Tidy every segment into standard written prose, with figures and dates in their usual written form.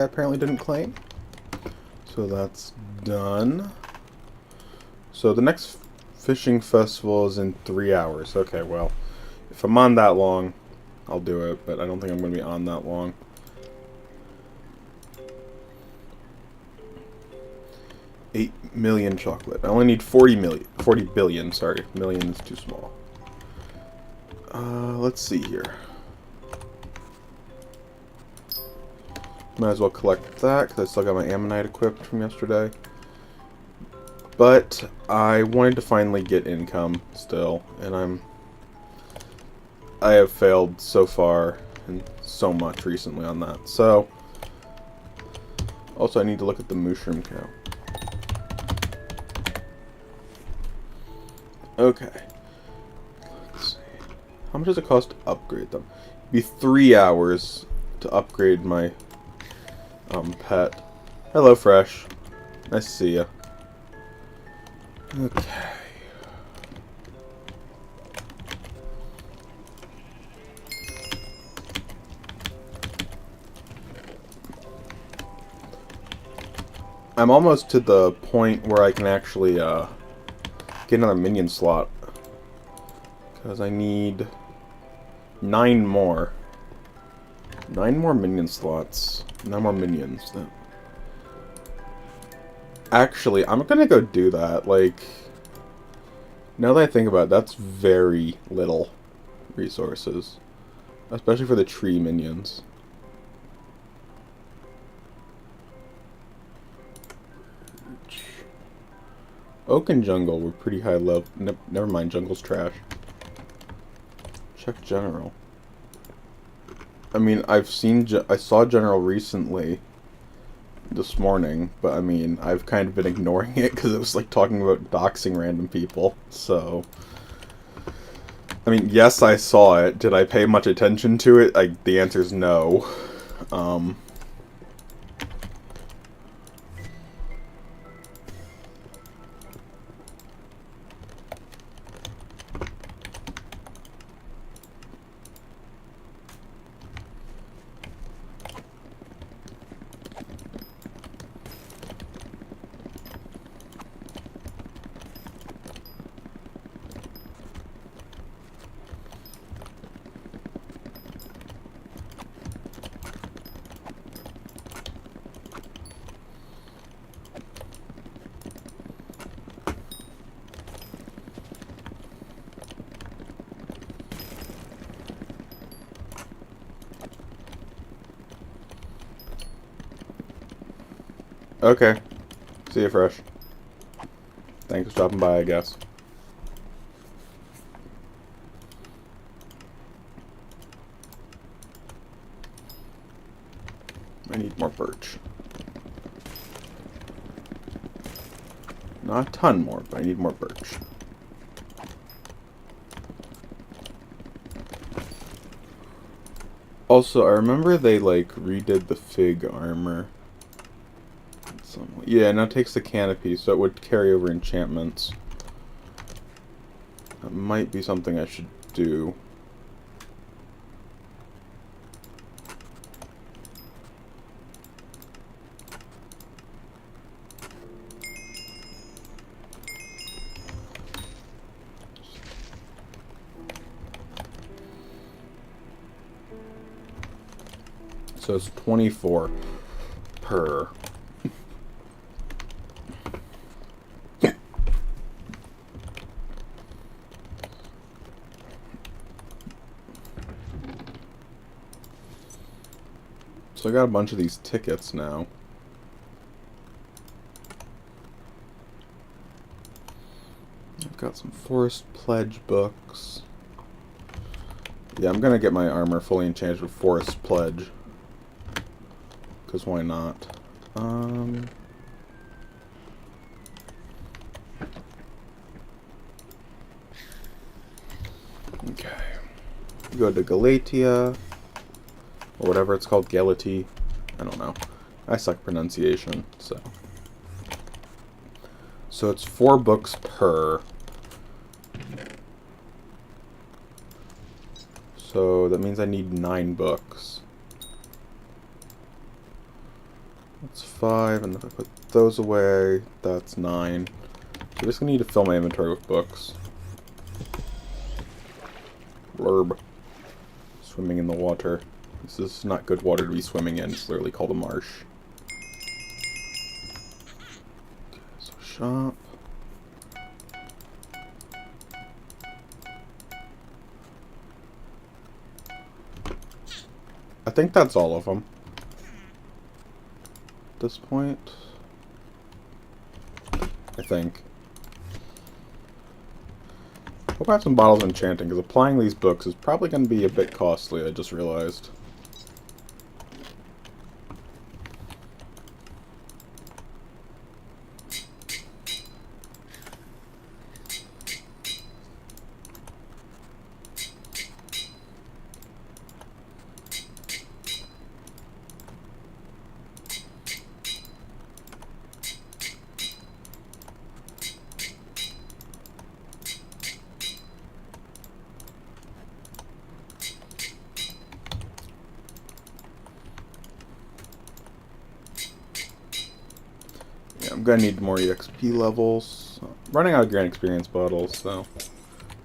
I apparently didn't claim. So that's done. So the next fishing festival is in 3 hours. Okay, well, if I'm on that long, I'll do it, but I don't think I'm going to be on that long. $8 million chocolate. I only need 40 million. 40 billion, sorry. Million is too small. Let's see here. Might as well collect that, because I still got my ammonite equipped from yesterday. But I wanted to finally get income still, and I have failed so far and so much recently on that. So, also I need to look at the mushroom cow. Okay. Let's see. How much does it cost to upgrade them? It'd be 3 hours to upgrade my pet. Hello, Fresh. Nice to see ya. Okay. I'm almost to the point where I can actually get another minion slot. Because I need 9 more. 9 more minion slots. 9 more minions. Actually, I'm gonna go do that. Like, now that I think about it, that's very little resources. Especially for the tree minions. Oak and Jungle were pretty high level. Never mind, Jungle's trash. Check General. I mean, I saw General recently, this morning, but I mean, I've kind of been ignoring it because it was like talking about doxing random people, so... I mean, yes, I saw it. Did I pay much attention to it? The answer is no. Okay. See you, Fresh. Thanks for stopping by, I guess. I need more birch. Not a ton more, but I need more birch. Also, I remember they, like, redid the fig armor. Yeah, now it takes the canopy, so it would carry over enchantments. That might be something I should do. So it's 24 per. So I got a bunch of these tickets now. I've got some Forest Pledge books. Yeah, I'm gonna get my armor fully enchanted with Forest Pledge. Because why not? Okay. Go to Galatia. Or whatever it's called, Galati. I don't know. I suck pronunciation, so. So it's 4 books per. So that means I need 9 books. That's 5, and if I put those away, that's 9. So I'm just gonna need to fill my inventory with books. Blurb. Swimming in the water. This is not good water to be swimming in. It's literally called a marsh. Okay, so shop. I think that's all of them. At this point. I think. Hope I have some bottles of enchanting, because applying these books is probably going to be a bit costly, I just realized. I'm gonna need more EXP levels. I'm running out of Grand Experience bottles, so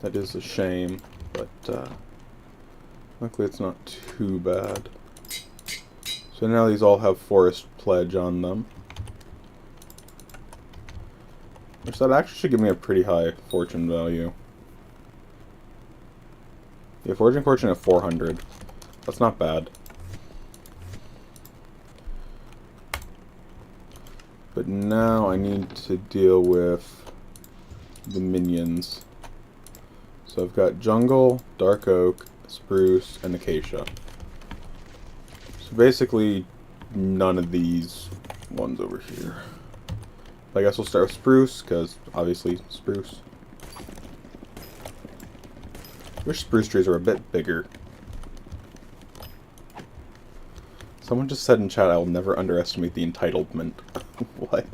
that is a shame, but luckily it's not too bad. So now these all have Forest Pledge on them. Which that actually should give me a pretty high fortune value. Yeah, fortune at 400. That's not bad. But now I need to deal with the minions. So I've got jungle, dark oak, spruce, and acacia. So basically none of these ones over here. I guess we'll start with spruce, because obviously spruce. Wish spruce trees were a bit bigger. Someone just said in chat, I will never underestimate the entitlement. What?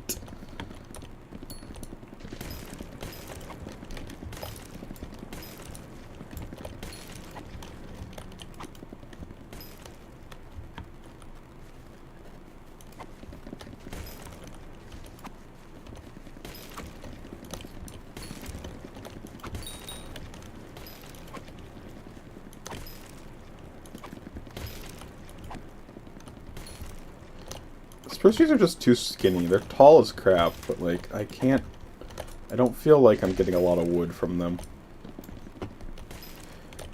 Spruce trees are just too skinny. They're tall as crap, but like, I don't feel like I'm getting a lot of wood from them.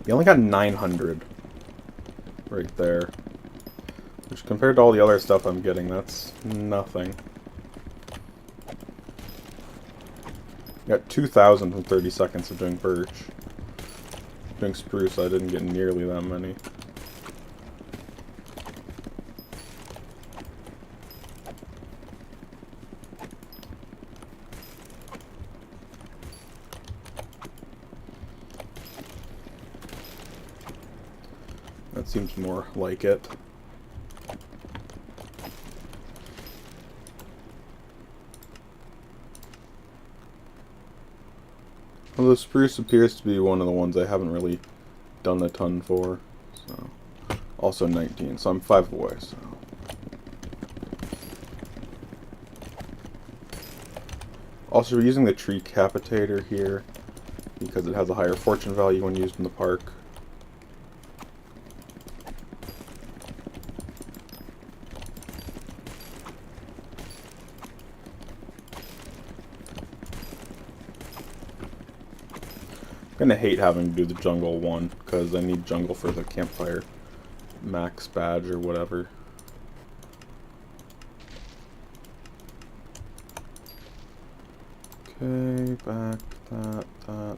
You only got 900 right there. Which compared to all the other stuff I'm getting, that's nothing. Got 2,000 from 30 seconds of doing birch. Doing spruce, I didn't get nearly that many. That seems more like it. Although spruce appears to be one of the ones I haven't really done a ton for. So also 19, so I'm 5 away, so. Also, we're using the tree capitator here because it has a higher fortune value when used in the park. I'm gonna hate having to do the jungle one, because I need jungle for the campfire max badge or whatever. Okay, back, that.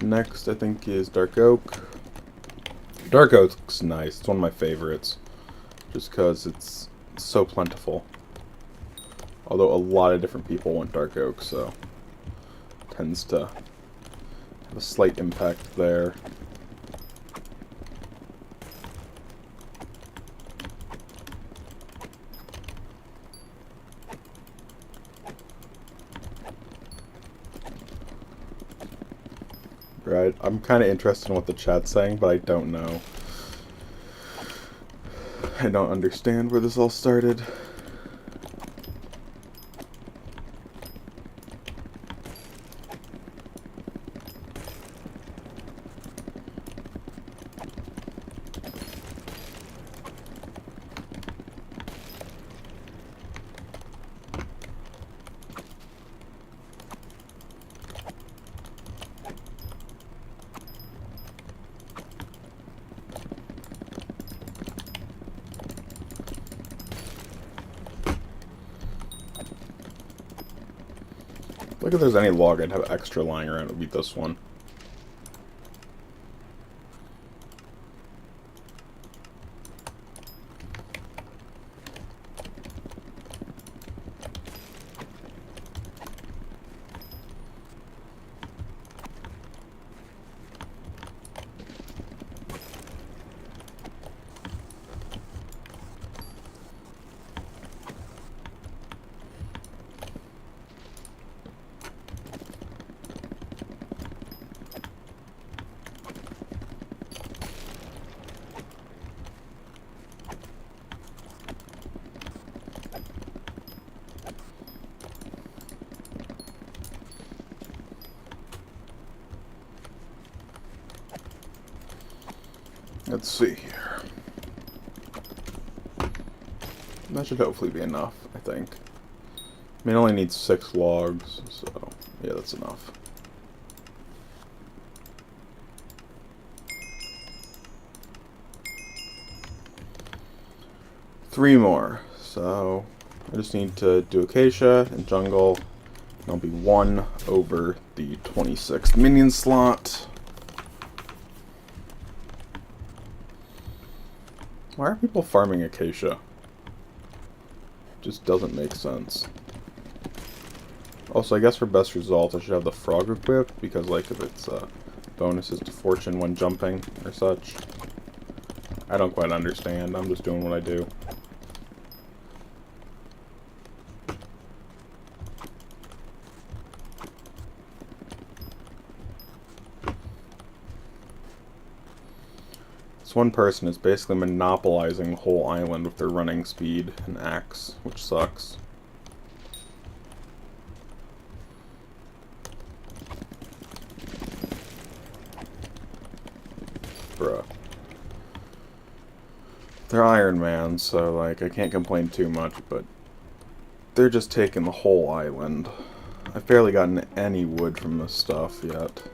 Next, I think, is dark oak. Dark oak's nice. It's one of my favorites, just because it's so plentiful. Although a lot of different people want dark oak, so it tends to have a slight impact there. I'm kind of interested in what the chat's saying, but I don't know. I don't understand where this all started. Look, if there's any log I'd have extra lying around, it would be this one. Let's see here. That should hopefully be enough, I think. I mean, it only needs 6 logs, so yeah, that's enough. Three more. So I just need to do Acacia and Jungle, and I'll be 1 over the 26th minion slot. Why are people farming Acacia? Just doesn't make sense. Also, I guess for best results, I should have the frog equipped, because, like, if it's bonuses to fortune when jumping or such. I don't quite understand. I'm just doing what I do. This one person is basically monopolizing the whole island with their running speed and axe, which sucks. Bruh. They're Iron Man, so, like, I can't complain too much, but they're just taking the whole island. I've barely gotten any wood from this stuff yet.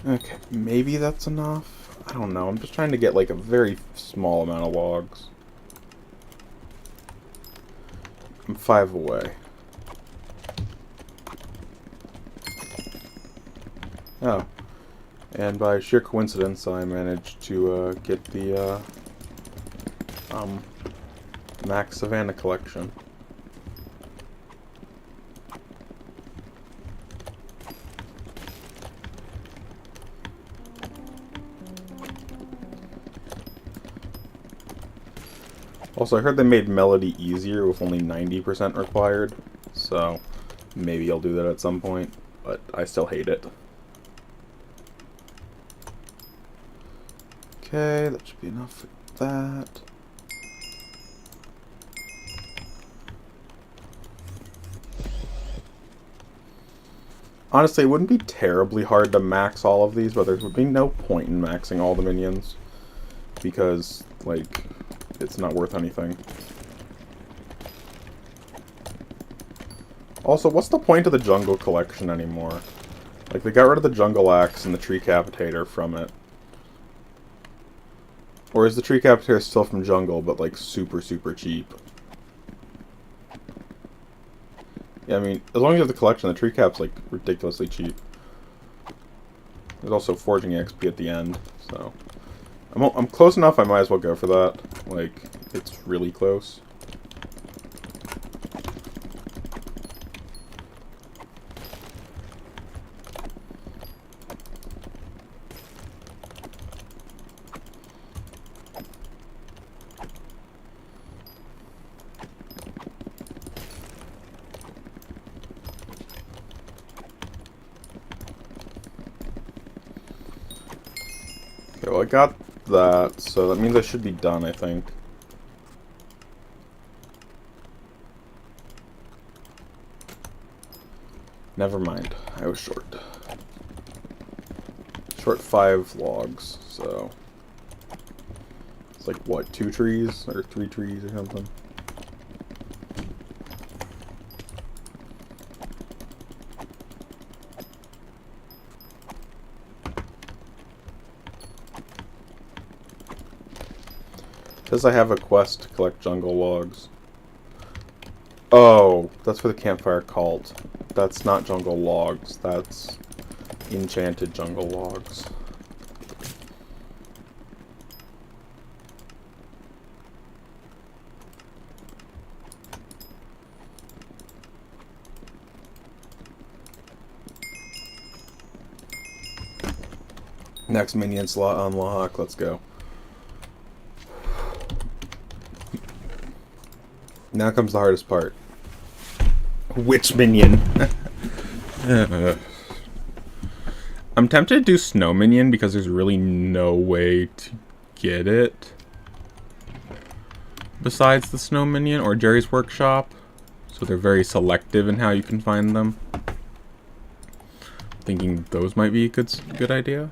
Okay, maybe that's enough? I don't know, I'm just trying to get like a very small amount of logs. I'm 5 away. Oh. And by sheer coincidence, I managed to get the Max Savannah collection. Also, I heard they made Melody easier with only 90% required, so maybe I'll do that at some point, but I still hate it. Okay, that should be enough for that. Honestly, it wouldn't be terribly hard to max all of these, but there would be no point in maxing all the minions, because, like, it's not worth anything. Also, what's the point of the jungle collection anymore? Like, they got rid of the jungle axe and the tree capitator from it. Or is the tree cap here still from jungle, but like super, super cheap? Yeah, I mean, as long as you have the collection, the tree cap's like ridiculously cheap. There's also forging XP at the end, so I'm close enough. I might as well go for that. Like, it's really close. Okay, well, I got that, so that means I should be done, I think. Never mind, I was short. Short 5 logs, so... It's like, what, 2 trees? Or 3 trees or something? Says I have a quest to collect jungle logs. Oh, that's for the campfire cult. That's not jungle logs, that's enchanted jungle logs. Next minion slot unlock, let's go. Now comes the hardest part. Which minion? I'm tempted to do snow minion because there's really no way to get it besides the snow minion or Jerry's workshop. So they're very selective in how you can find them. Thinking those might be a good idea.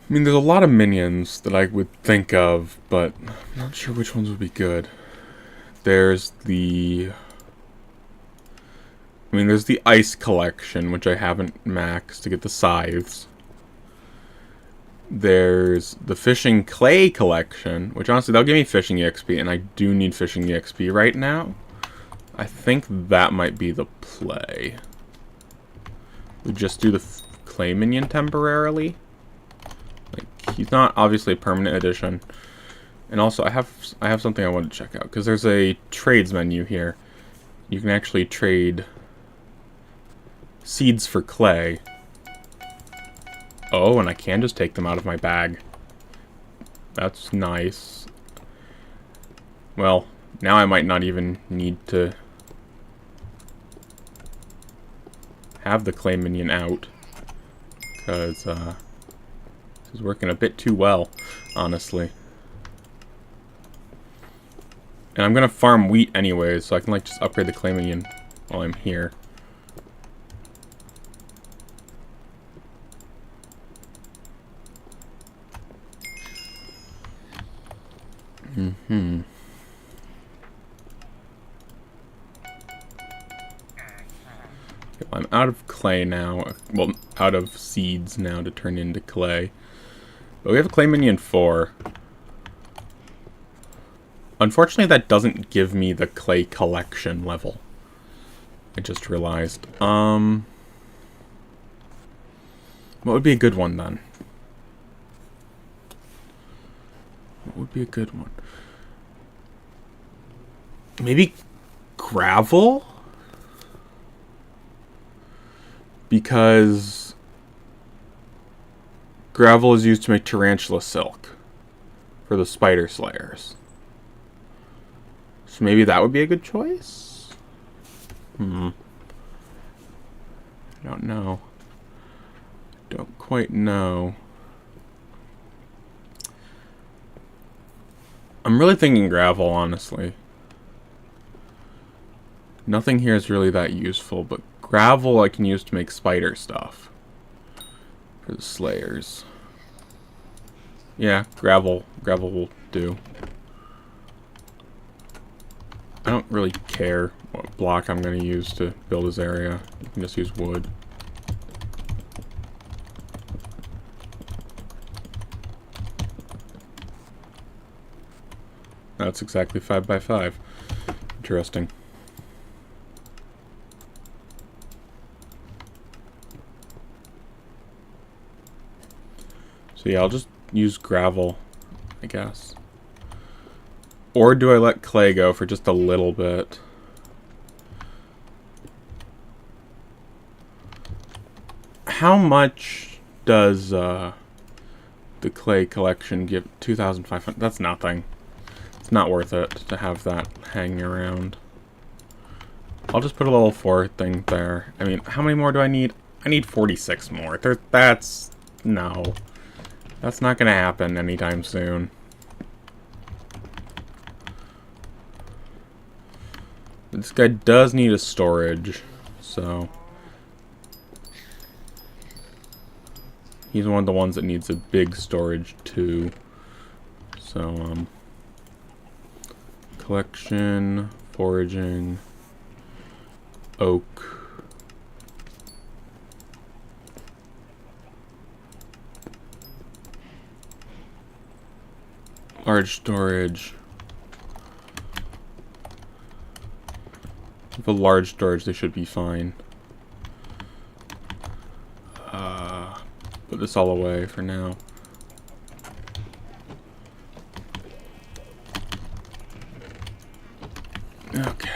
I mean, there's a lot of minions that I would think of, but I'm not sure which ones would be good. There's the... I mean, there's the ice collection, which I haven't maxed to get the scythes. There's the fishing clay collection, which honestly, they'll give me fishing EXP, and I do need fishing EXP right now. I think that might be the play. We just do the clay minion temporarily. Like, he's not obviously a permanent addition. And also, I have something I wanted to check out, because there's a trades menu here. You can actually trade seeds for clay. Oh, and I can just take them out of my bag. That's nice. Well, now I might not even need to have the clay minion out, because this is working a bit too well, honestly. And I'm gonna farm wheat anyways, so I can like just upgrade the clay minion while I'm here. Mm-hmm. Okay, well, I'm out of clay now. Well, out of seeds now to turn into clay. But we have a clay minion 4. Unfortunately, that doesn't give me the clay collection level. I just realized. What would be a good one, then? What would be a good one? Maybe gravel? Because gravel is used to make tarantula silk for the spider slayers. So maybe that would be a good choice? I don't know. Don't quite know. I'm really thinking gravel, honestly. Nothing here is really that useful, but gravel I can use to make spider stuff. For the slayers. Yeah, gravel will do. I don't really care what block I'm going to use to build this area. You can just use wood. That's exactly 5 by 5. Interesting. So yeah, I'll just use gravel, I guess. Or do I let clay go for just a little bit? How much does the clay collection give? 2,500. That's nothing. It's not worth it to have that hanging around. I'll just put a little 4 thing there. I mean, how many more do I need? I need 46 more. That's... No. That's not gonna happen anytime soon. This guy does need a storage, so... He's one of the ones that needs a big storage, too. So, collection, foraging, oak. Large storage. With a large storage, they should be fine. Put this all away for now. Okay.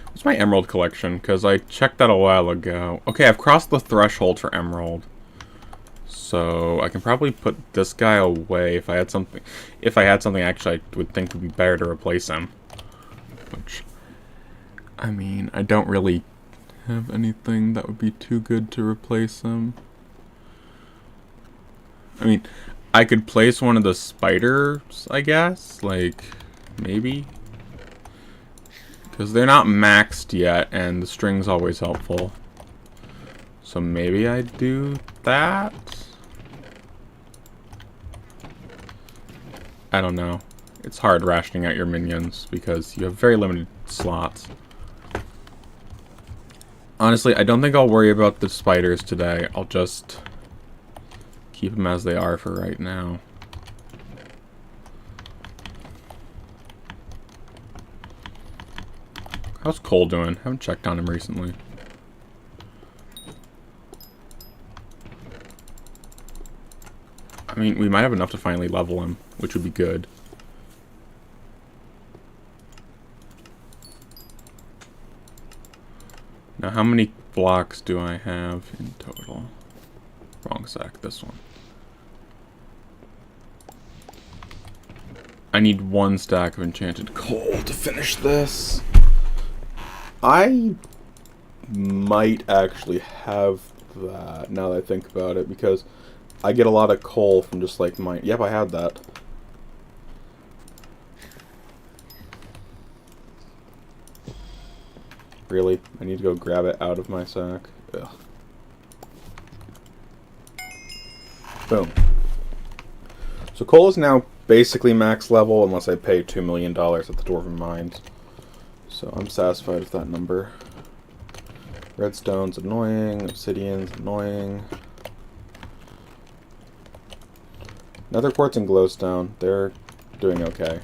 What's my emerald collection? Because I checked that a while ago. Okay, I've crossed the threshold for emerald. So I can probably put this guy away if I had something. If I had something actually I would think would be better to replace him. Which, I mean, I don't really have anything that would be too good to replace him. I mean, I could place one of the spiders, I guess. Like, maybe. Because they're not maxed yet, and the string's always helpful. So maybe I do that? I don't know. It's hard rationing out your minions, because you have very limited slots. Honestly, I don't think I'll worry about the spiders today. I'll just keep them as they are for right now. How's Cole doing? Haven't checked on him recently. I mean, we might have enough to finally level him, which would be good. Now, how many blocks do I have in total? Wrong sack, this one. I need 1 stack of enchanted coal to finish this. I might actually have that, now that I think about it, because I get a lot of coal from just like mine. Yep, I had that. Really? I need to go grab it out of my sack. Ugh. Boom. So coal is now basically max level unless I pay $2 million at the Dwarven Mines. So I'm satisfied with that number. Redstone's annoying. Obsidian's annoying. Nether quartz and glowstone, they're doing okay.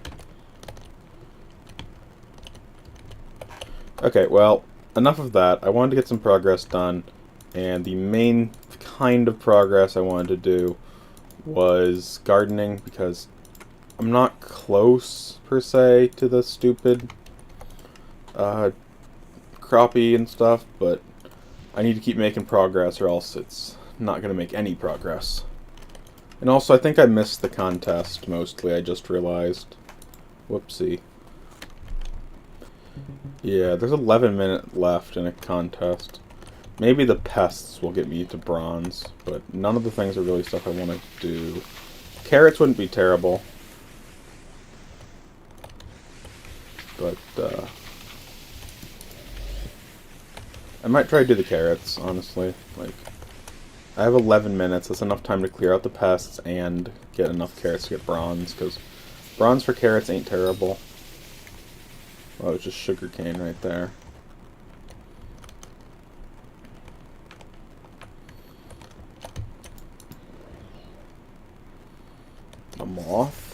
Okay, well, enough of that. I wanted to get some progress done, and the main kind of progress I wanted to do was gardening, because I'm not close, per se, to the stupid crappie and stuff, but I need to keep making progress or else it's not going to make any progress. And also, I think I missed the contest, mostly, I just realized. Whoopsie. Yeah, there's 11 minutes left in a contest. Maybe the pests will get me to bronze, but none of the things are really stuff I want to do. Carrots wouldn't be terrible. But, I might try to do the carrots, honestly. Like, I have 11 minutes. That's enough time to clear out the pests and get enough carrots to get bronze, because bronze for carrots ain't terrible. Oh, it's just sugarcane right there. A moth.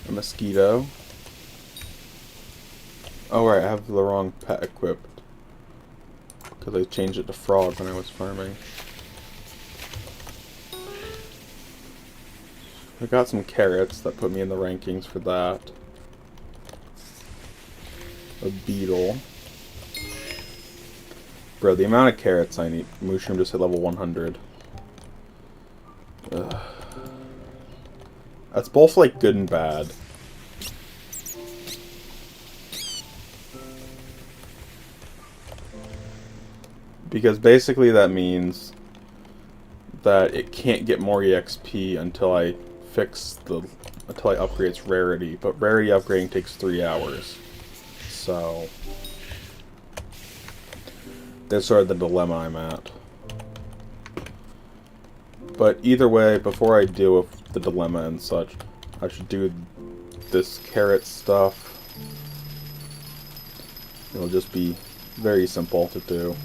A mosquito. Oh right, I have the wrong pet equipped. Because I changed it to frog when I was farming. I got some carrots that put me in the rankings for that. A beetle. Bro, the amount of carrots I need. Mushroom just hit level 100. Ugh. That's both like good and bad. Because basically that means that it can't get more EXP until I upgrade its rarity. But rarity upgrading takes 3 hours. So that's sort of the dilemma I'm at. But either way, before I deal with the dilemma and such, I should do this carrot stuff. It'll just be very simple to do.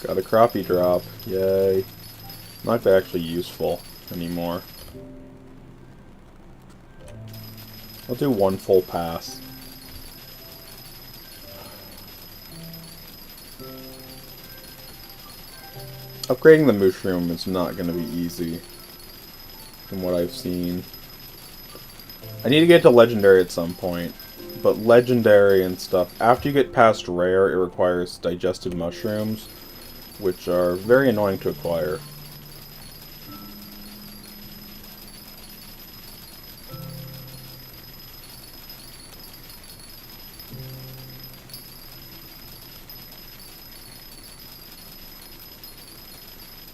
Got a crappie drop. Yay. Not actually useful anymore. I'll do one full pass. Upgrading the mushroom is not going to be easy, from what I've seen. I need to get to legendary at some point, but legendary and stuff, after you get past rare, it requires digested mushrooms, which are very annoying to acquire.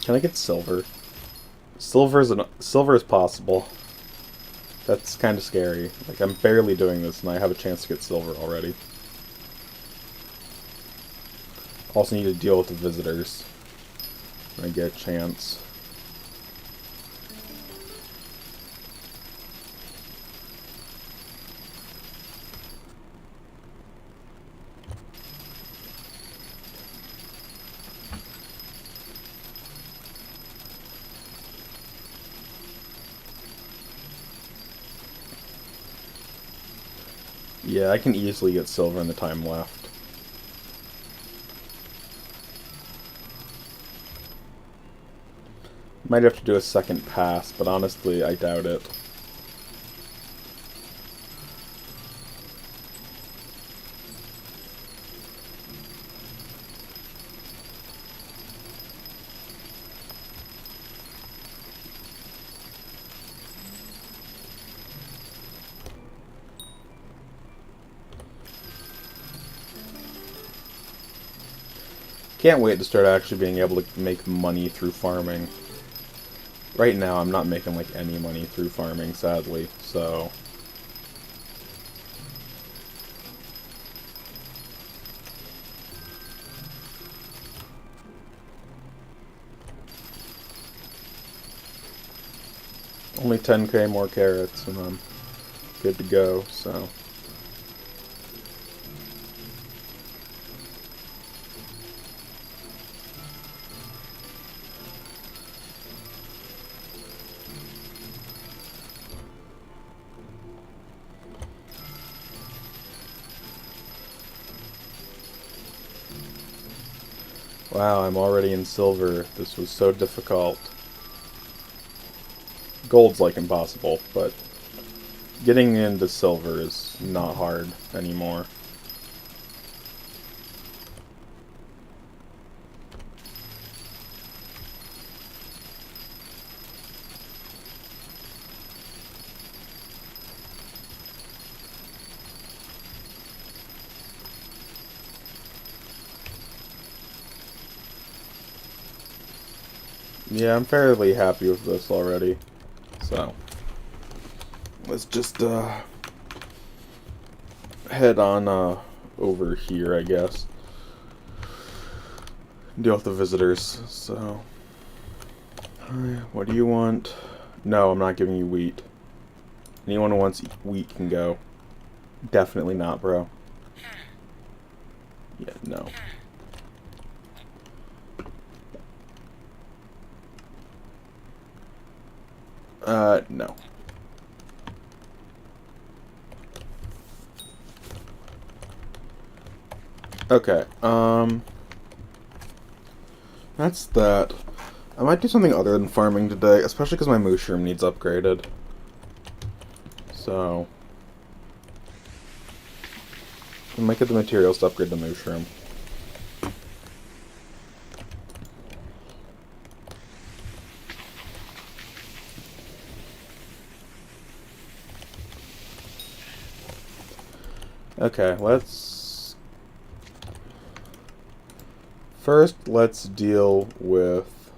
Can I get silver? Silver is possible. That's kind of scary. Like, I'm barely doing this and I have a chance to get silver already. Also need to deal with the visitors when I get a chance. Yeah, I can easily get silver in the time left. Might have to do a second pass, but honestly, I doubt it. Can't wait to start actually being able to make money through farming. Right now, I'm not making like any money through farming, sadly, so... Only 10k more carrots and I'm good to go, so... Wow, I'm already in silver. This was so difficult. Gold's like impossible, but getting into silver is not hard anymore. Yeah, I'm fairly happy with this already. So, let's just head on over here, I guess. Deal with the visitors. So, what do you want? No, I'm not giving you wheat. Anyone who wants wheat can go. Definitely not, bro. Yeah, no. No. Okay, that's that. I might do something other than farming today, especially because my mushroom needs upgraded. So, I might get the materials to upgrade the mushroom. Okay, let's deal with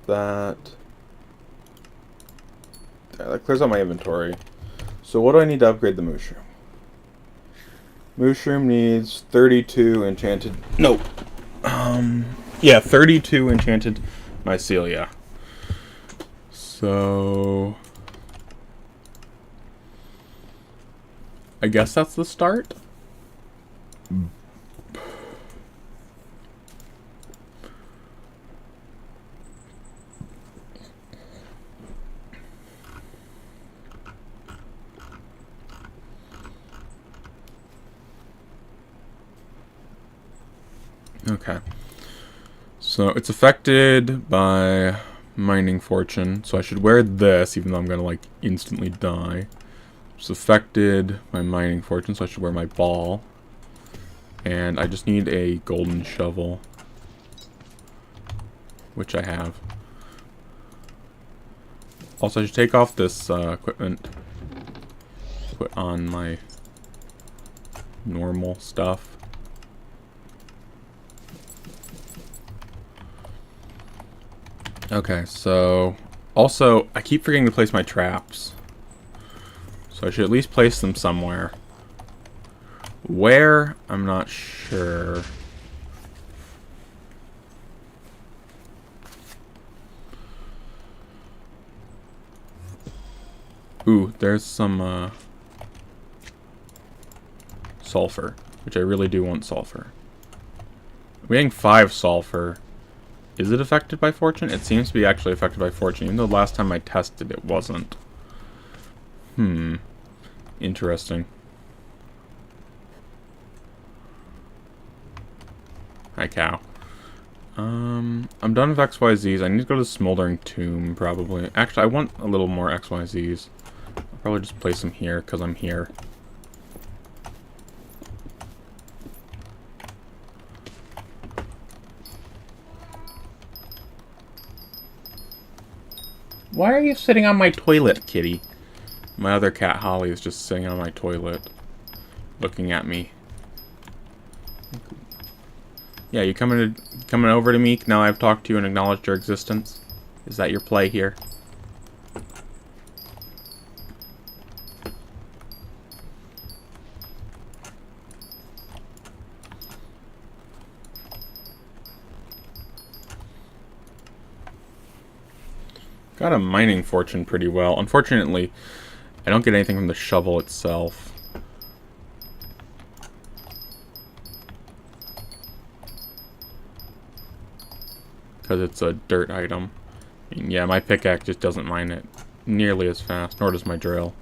that. That clears out my inventory. So what do I need to upgrade the mushroom? Mushroom needs 32 enchanted... Nope. Yeah, 32 enchanted mycelia. So... I guess that's the start? Okay. So it's affected by mining fortune. So I should wear this, even though I'm gonna like instantly die. It's affected by mining fortune, so I should wear my ball. And I just need a golden shovel, which I have. Also, I should take off this equipment. Put on my normal stuff. Okay, so... Also, I keep forgetting to place my traps. So I should at least place them somewhere. Where? I'm not sure. Ooh, there's some sulfur, which I really do want sulfur. I'm getting 5 sulfur. Is it affected by fortune? It seems to be actually affected by fortune, even though last time I tested it wasn't. Interesting. Hi, cow. I'm done with XYZs. I need to go to the Smoldering Tomb, probably. Actually, I want a little more XYZs. I'll probably just place them here, because I'm here. Why are you sitting on my toilet, kitty? My other cat, Holly, is just sitting on my toilet, looking at me. Yeah, you coming over to me now I've talked to you and acknowledged your existence? Is that your play here? Got a mining fortune pretty well. Unfortunately, I don't get anything from the shovel itself. Because it's a dirt item. And yeah, my pickaxe just doesn't mine it nearly as fast, nor does my drill.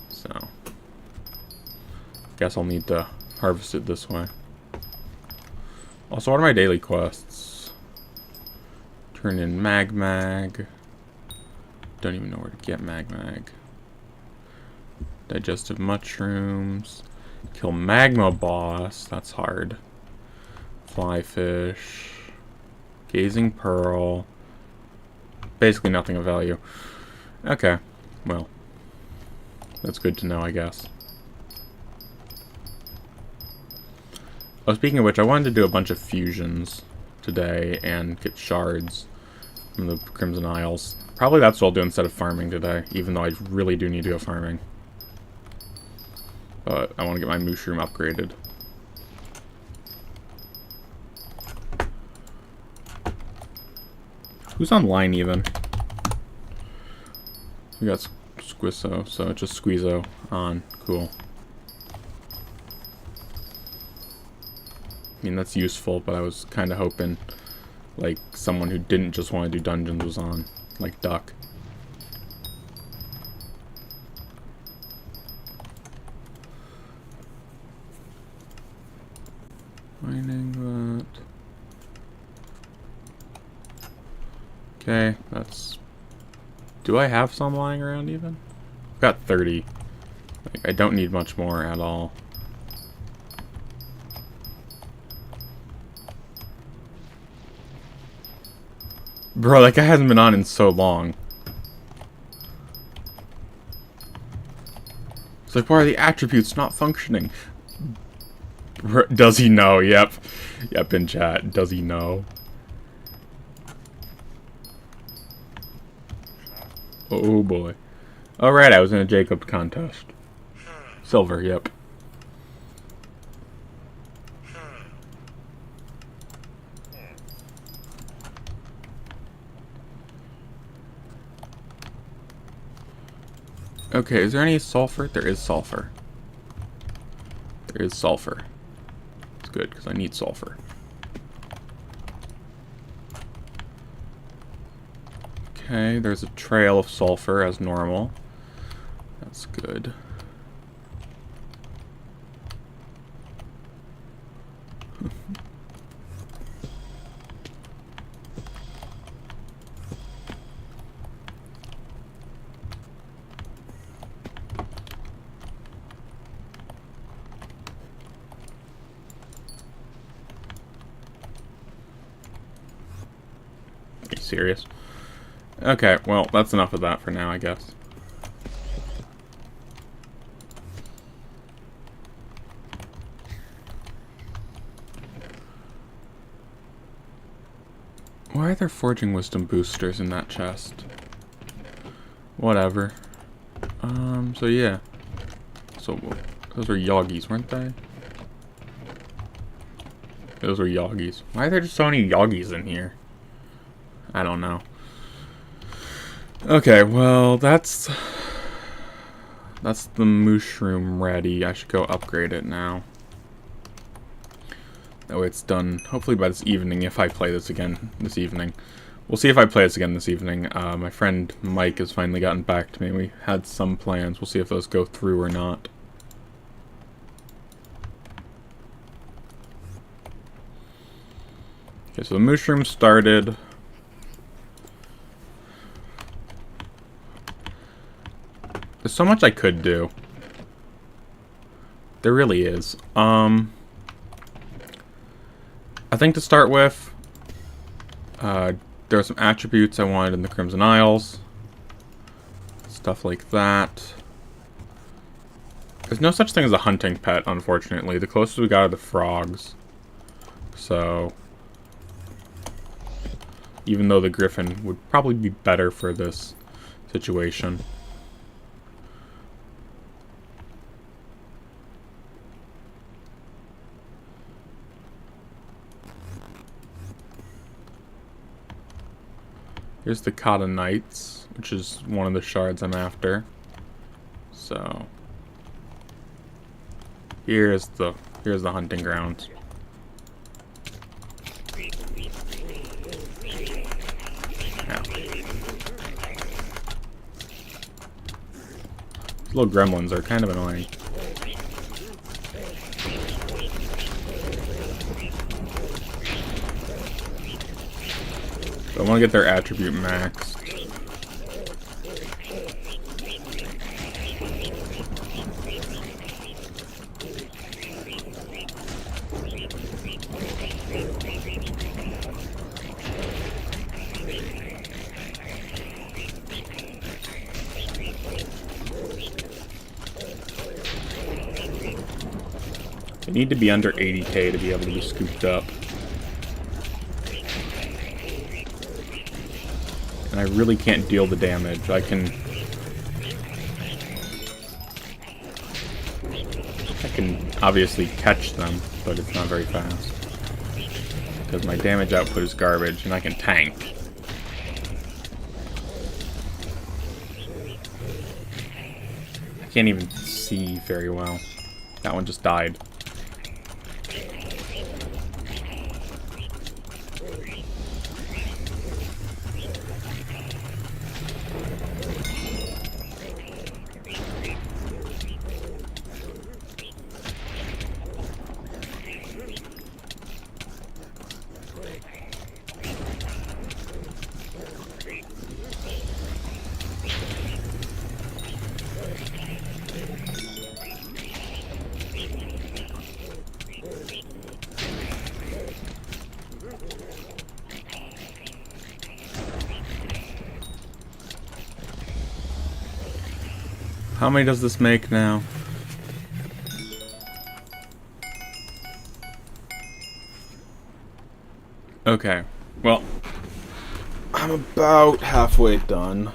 So, guess I'll need to harvest it this way. Also, what are my daily quests? Turn in mag. Don't even know where to get mag. Digestive mushrooms. Kill magma boss. That's hard. Fly fish. Gazing pearl. Basically nothing of value. Okay. Well. That's good to know, I guess. Oh, speaking of which, I wanted to do a bunch of fusions today and get shards from the Crimson Isles. Probably that's what I'll do instead of farming today, even though I really do need to go farming. But I want to get my mushroom upgraded. Who's online even? We got Squisso, so just Squeezo on. Cool. I mean, that's useful, but I was kind of hoping, like, someone who didn't just want to do dungeons was on. Like Duck. Mining that. Okay, that's... Do I have some lying around even? I've got 30. Like, I don't need much more at all. Bro, that guy hasn't been on in so long. It's like, why are the attributes not functioning? Does he know? Yep. Yep, in chat. Does he know? Oh boy. Alright, I was in a Jacob contest. Silver, yep. Okay, is there any sulfur? There is sulfur. There is sulfur. It's good, because I need sulfur. Okay, there's a trail of sulfur as normal. That's good. Are you serious? Okay, well, that's enough of that for now, I guess. Why are there Forging Wisdom boosters in that chest? Whatever. So yeah. So, those were Yogis, weren't they? Those were Yogis. Why are there just so many Yogis in here? I don't know. Okay, well, that's the mushroom ready. I should go upgrade it now. That way it's done, hopefully by this evening, if I play this again this evening. We'll see if I play this again this evening. My friend Mike has finally gotten back to me. We had some plans. We'll see if those go through or not. Okay, so the mushroom started. There's so much I could do. There really is. I think to start with, there are some attributes I wanted in the Crimson Isles. Stuff like that. There's no such thing as a hunting pet, unfortunately. The closest we got are the frogs. So, even though the griffin would probably be better for this situation. Here's the Kata Knights, which is one of the shards I'm after. So here's the hunting grounds. Yeah. These little gremlins are kind of annoying. So I want to get their attribute maxed. They need to be under 80k to be able to be scooped up. And I really can't deal the damage. I can obviously catch them, but it's not very fast. Because my damage output is garbage, and I can tank. can't even see very well. That one just died. How many does this make now? Okay, well, I'm about halfway done.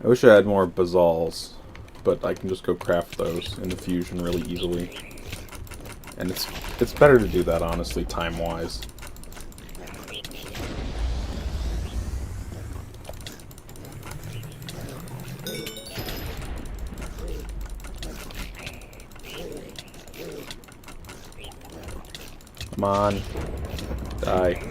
I wish I had more basalts, but I can just go craft those in the fusion really easily. And it's better to do that, honestly, time-wise. Come on. Die.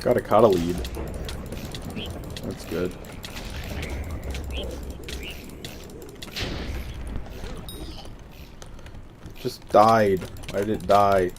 Got a Kata lead. That's good. Just died. Why did it die?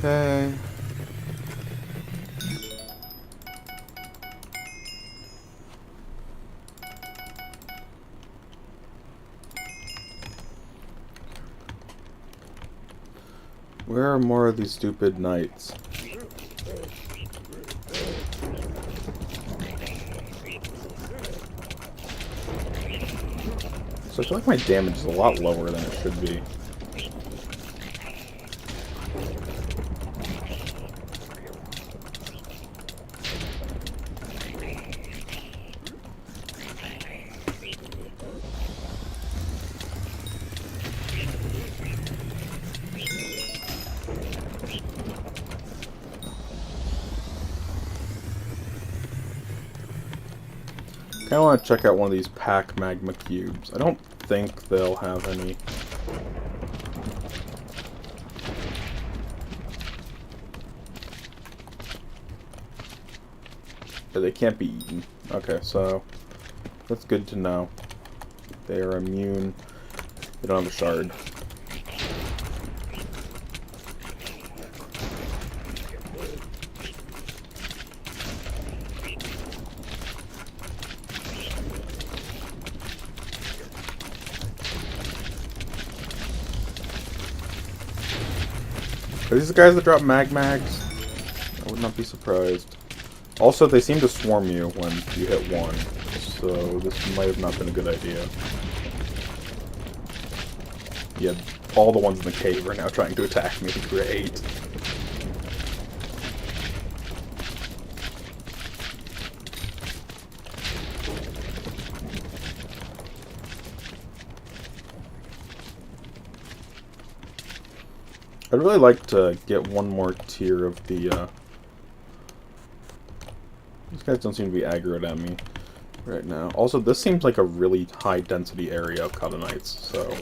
Okay. Where are more of these stupid knights? So I feel like my damage is a lot lower than it should be. I want to check out one of these pack magma cubes. I don't think they'll have any. But they can't be eaten. Okay, so that's good to know. They are immune. They don't have a shard. Are these the guys that drop mags? I would not be surprised. Also, they seem to swarm you when you hit one, so this might have not been a good idea. Yeah, all the ones in the cave are now trying to attack me. Great. I'd really like to get one more tier of the, these guys don't seem to be aggroed at me. right now. Also, this seems like a really high density area of Cutanites, so...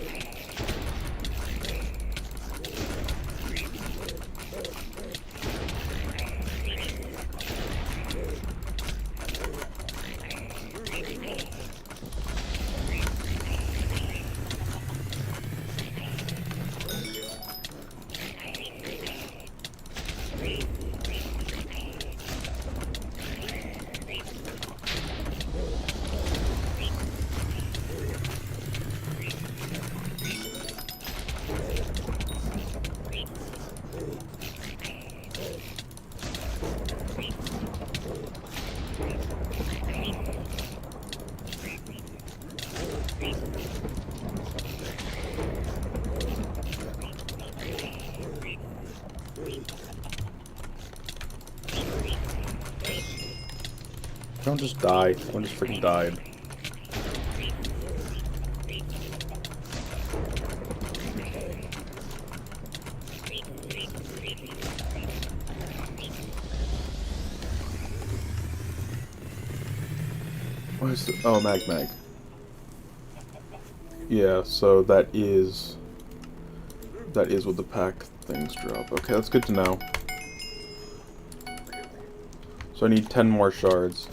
Don't just die. One just freaking died. What is the... Oh, mag. Yeah, so that is what the pack things drop. Okay, that's good to know. So I need 10 more shards.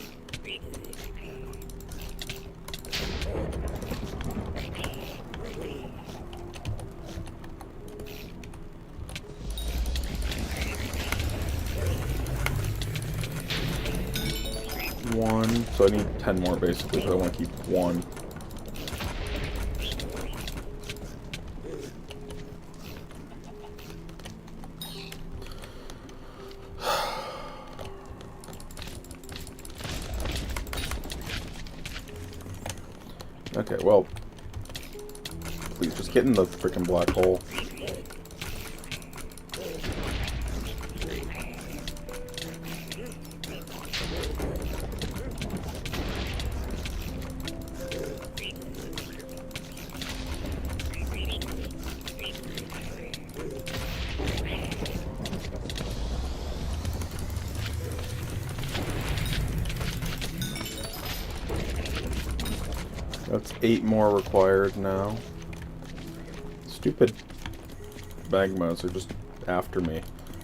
One, so I need 10 more basically, so I want to keep one. Okay, well, please just get in the freaking black hole. That's 8 more required now. Stupid magmas are just after me.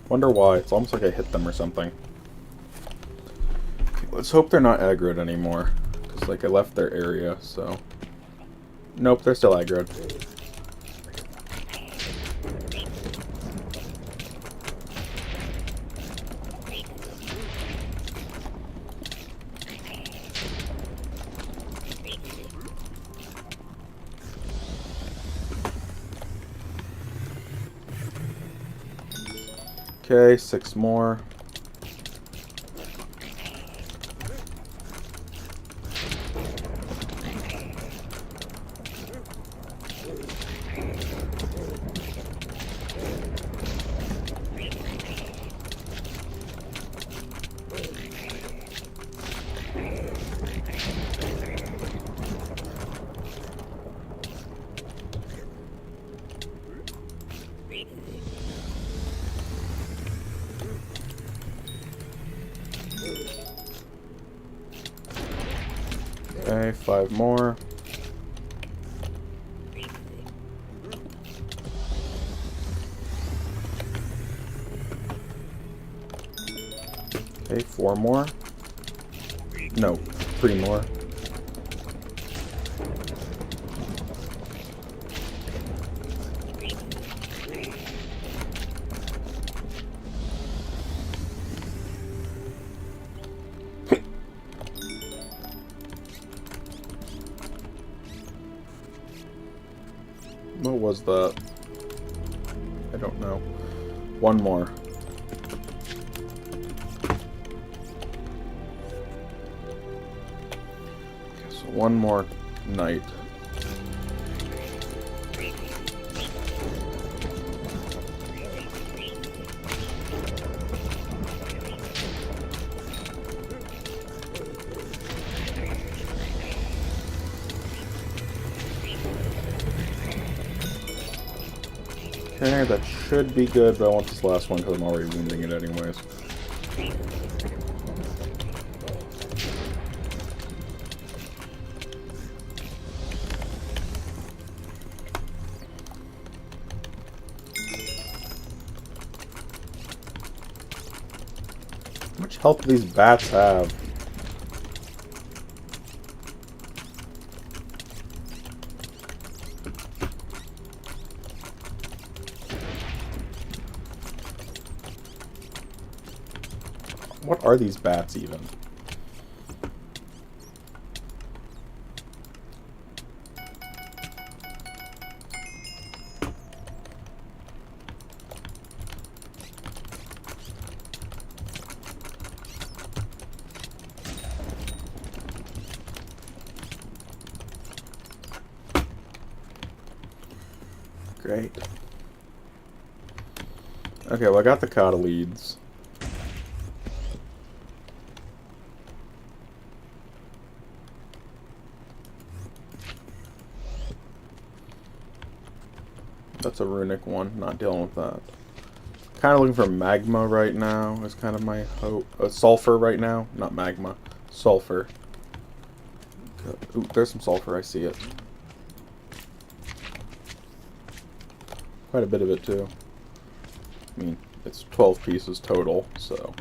Wonder why. It's almost like I hit them or something. Okay, let's hope they're not aggroed anymore. Because, like, I left their area, so... Nope, they're still aggroed. Okay, 6 more. Okay, 5 more. Okay, 4 more. No, 3 more. What was that? I don't know. 1 more. Okay, so 1 more night. Okay, that should be good, but I want this last one because I'm already wounding it anyways. How much health do these bats have? What are these bats even? Great. Okay, well I got the cotyleads. That's a runic one, not dealing with that. Kind of looking for magma right now is kind of my hope. Sulfur right now, not magma. Sulfur. Ooh, there's some sulfur, I see it. Quite a bit of it too. I mean, it's 12 pieces total, so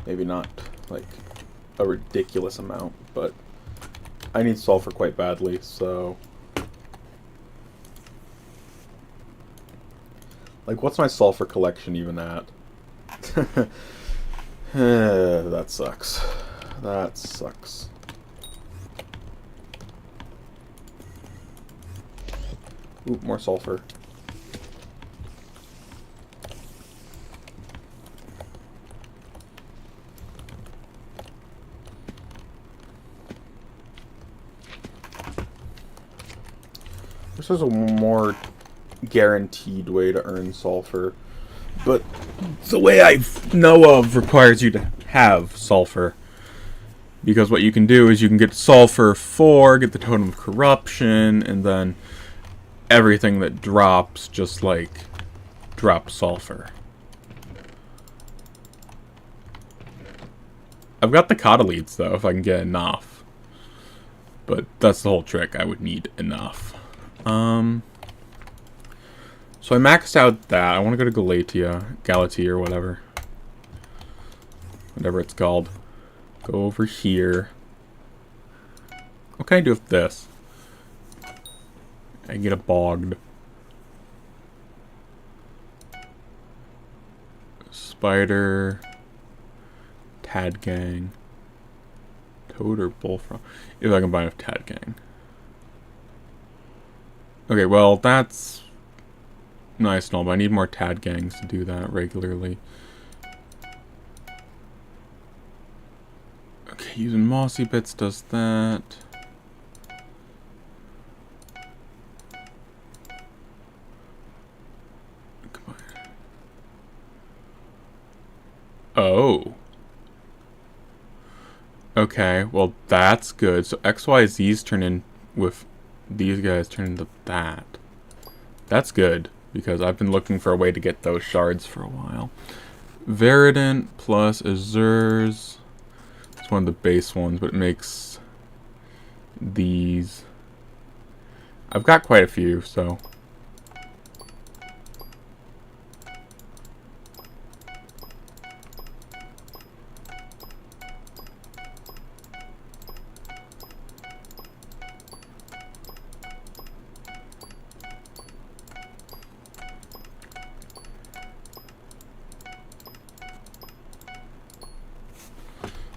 maybe not like a ridiculous amount, but I need sulfur quite badly, so... Like, what's my sulfur collection even at? That sucks. That sucks. Ooh, more sulfur. This is a more guaranteed way to earn sulfur, but The way I know of requires you to have sulfur. Because what you can do is you can get sulfur 4, get the totem of corruption, and then everything that drops just like drop sulfur. I've got the cotyleads though, if I can get enough. But that's the whole trick, I would need enough. So I maxed out that. I want to go to Galatia or whatever. Whatever it's called. Go over here. What can I do with this? I can get a bogged. Spider. Tad Gang. Toad or Bullfrog? If I can buy enough Tad Gang. Okay, well, that's nice and all, but I need more Tad Gangs to do that regularly. Okay, using Mossy Bits does that. Come on. Oh. Okay, well, that's good. So XYZs turn in with these guys turn into that. That's good, because I've been looking for a way to get those shards for a while. Veridant plus Azures. It's one of the base ones, but it makes these. I've got quite a few, so.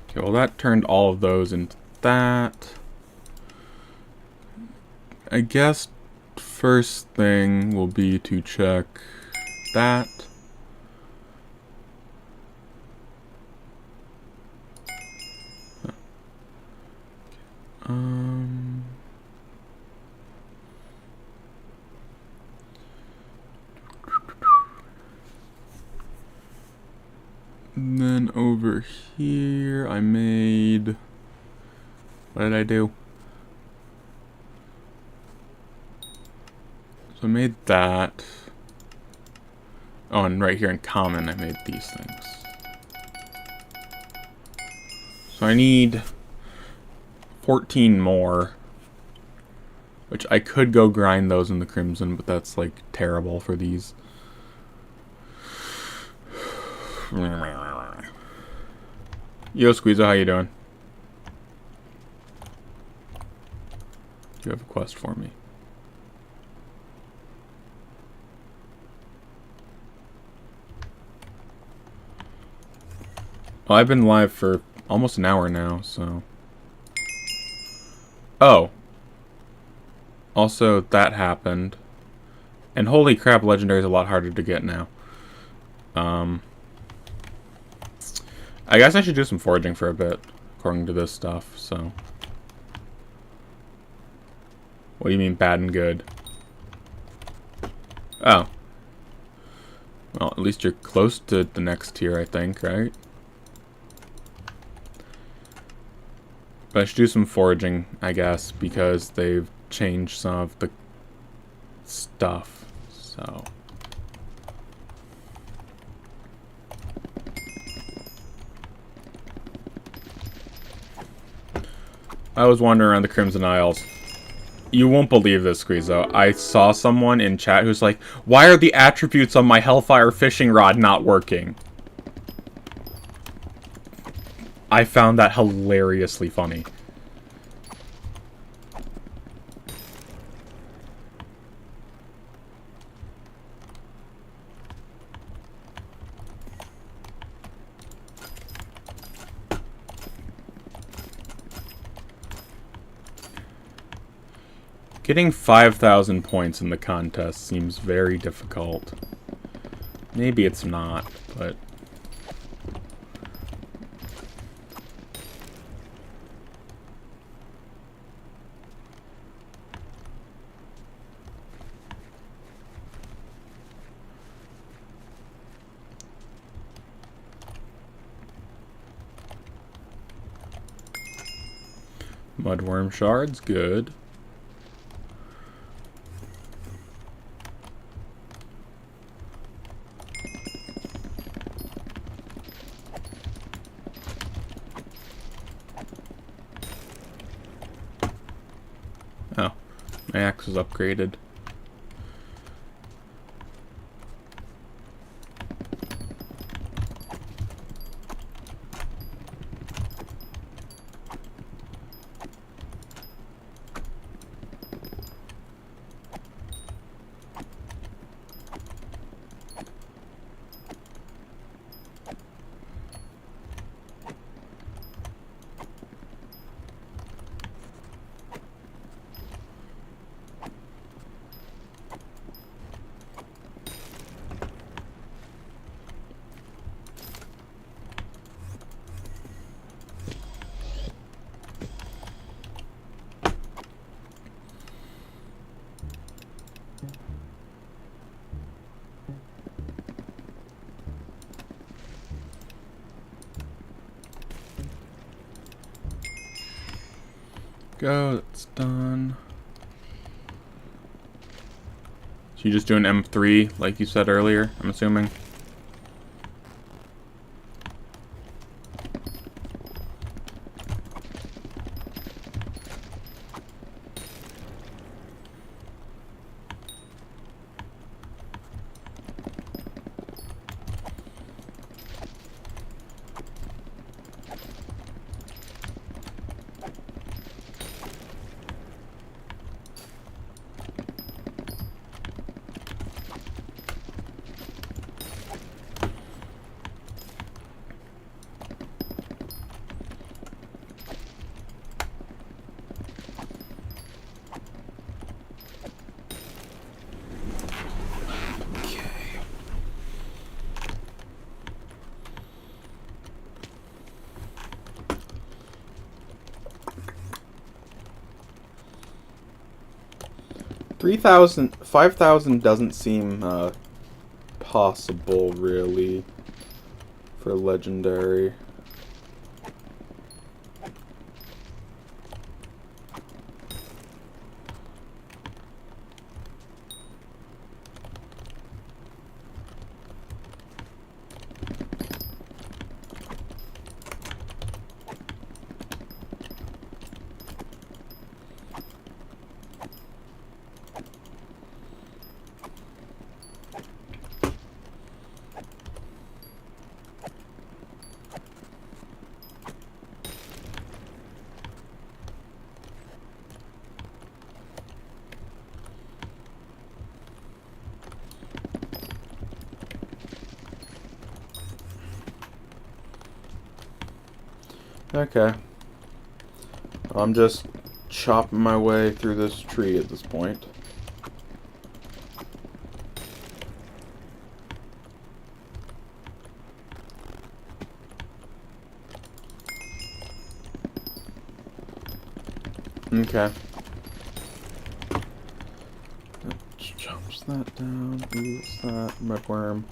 Okay, well that turned all of those into that. I guess first thing will be to check that. And then over here, I made... What did I do? So I made that. Oh, and right here in common, I made these things. So I need 14 more. Which I could go grind those in the Crimson, but that's like terrible for these. Yo, Squeezo, how you doing? You have a quest for me. Well, I've been live for almost an hour now, so... Oh. Also, that happened. And holy crap, Legendary is a lot harder to get now. I guess I should do some foraging for a bit, according to this stuff, so... What do you mean, bad and good? Oh. Well, at least you're close to the next tier, I think, right? But I should do some foraging, I guess, because they've changed some of the stuff, so... I was wandering around the Crimson Isles. You won't believe this, Squeezo. I saw someone in chat who's like, why are the attributes on my Hellfire fishing rod not working? I found that hilariously funny. Getting 5,000 points in the contest seems very difficult. Maybe it's not, but... Mudworm shards, good. Oh, my axe was upgraded. Go, that's done. So you just doing M3 like you said earlier, I'm assuming? Okay. 3,000, 5,000 doesn't seem possible, really, for legendary. Okay. I'm just chopping my way through this tree at this point. Okay. That chops that down. Ooh, what's that? Mudworm.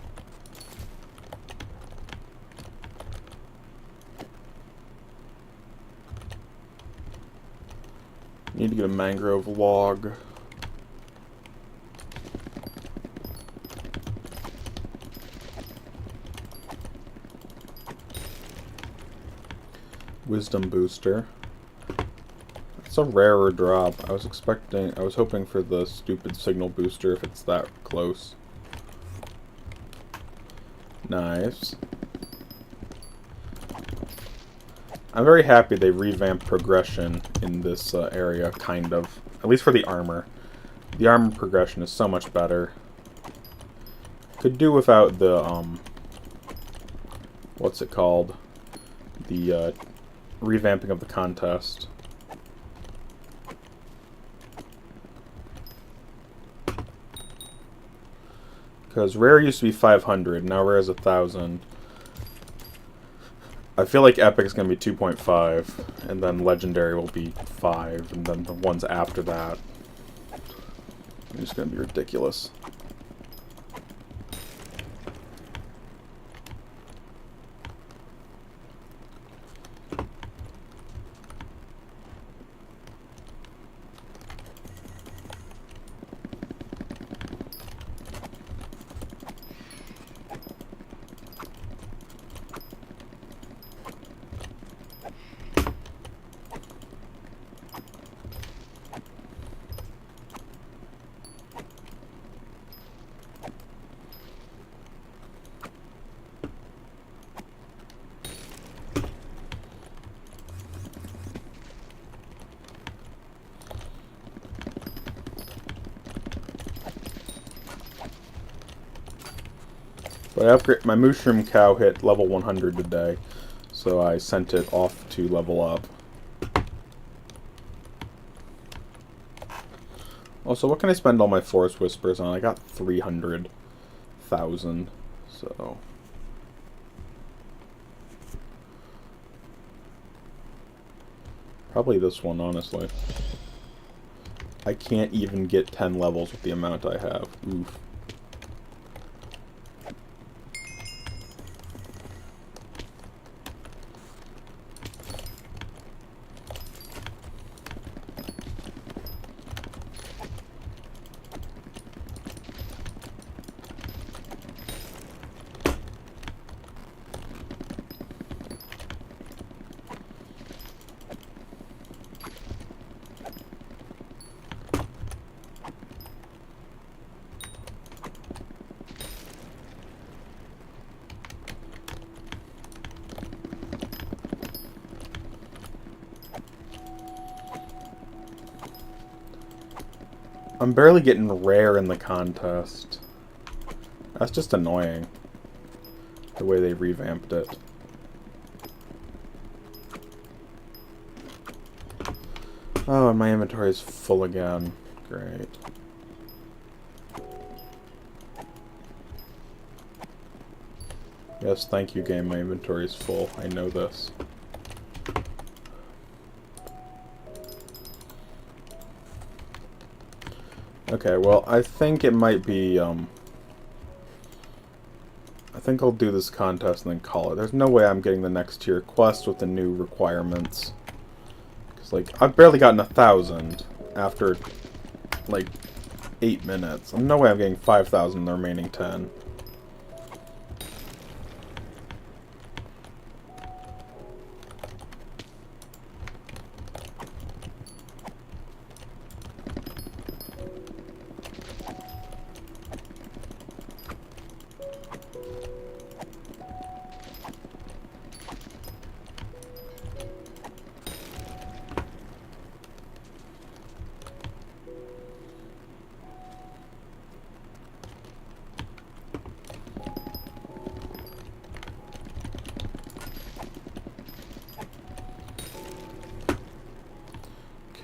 Need to get a mangrove log. Wisdom booster. It's a rarer drop. I was hoping for the stupid signal booster if it's that close. Nice. I'm very happy they revamped progression in this area, kind of. At least for the armor. The armor progression is so much better. Could do without the, what's it called? The, revamping of the contest. Because rare used to be 500, now rare is 1,000. I feel like epic is going to be 2.5, and then legendary will be 5, and then the ones after that are just going to be ridiculous. But my mushroom cow hit level 100 today, so I sent it off to level up. Also, what can I spend all my forest whispers on? I got 300,000, so... Probably this one, honestly. I can't even get 10 levels with the amount I have. Oof. I'm barely getting rare in the contest. That's just annoying. The way they revamped it. Oh, and my inventory is full again. Great. Yes, thank you, game. My inventory is full. I know this. Okay, well, I think it might be, I think I'll do this contest and then call it. There's no way I'm getting the next tier quest with the new requirements. Because, like, I've barely gotten 1,000 after, like, 8 minutes. There's no way I'm getting 5,000 in the remaining 10.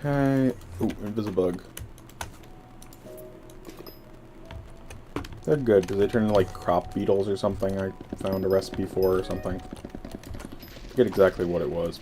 Okay. Ooh, Invisibug. They're good because they turn into like crop beetles or something. I found a recipe for or something. I forget exactly what it was.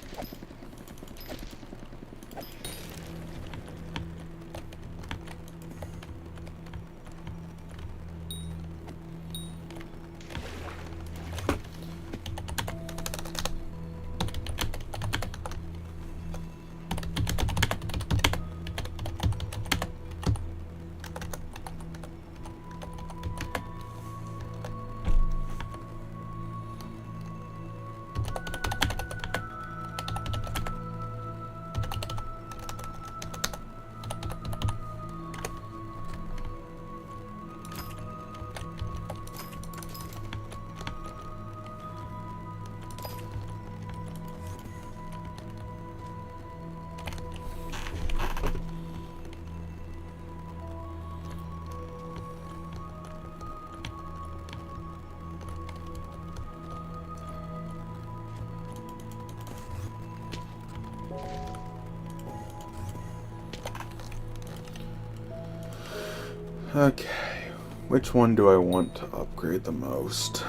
Okay, which one do I want to upgrade the most?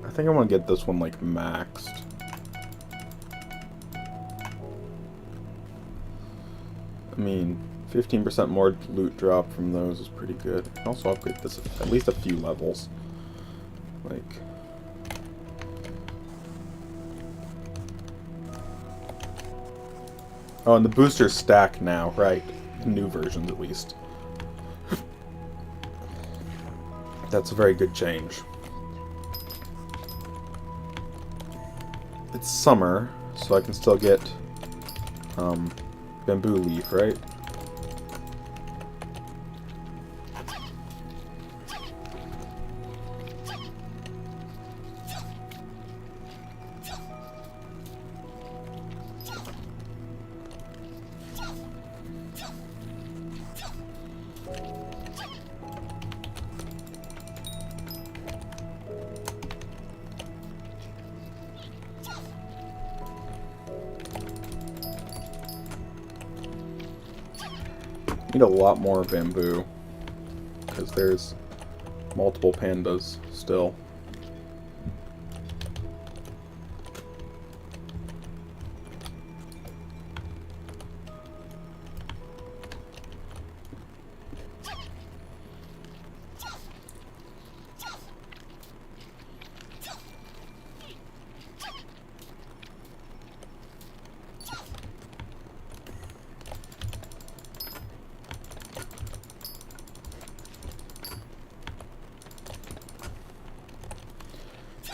I think I want to get this one, like, maxed. I mean, 15% more loot drop from those is pretty good. I can also upgrade this at least a few levels. Like... Oh, and the boosters stack now, right. New versions, at least. That's a very good change. It's summer, so I can still get bamboo leaf, right? Need a lot more bamboo, because there's multiple pandas still.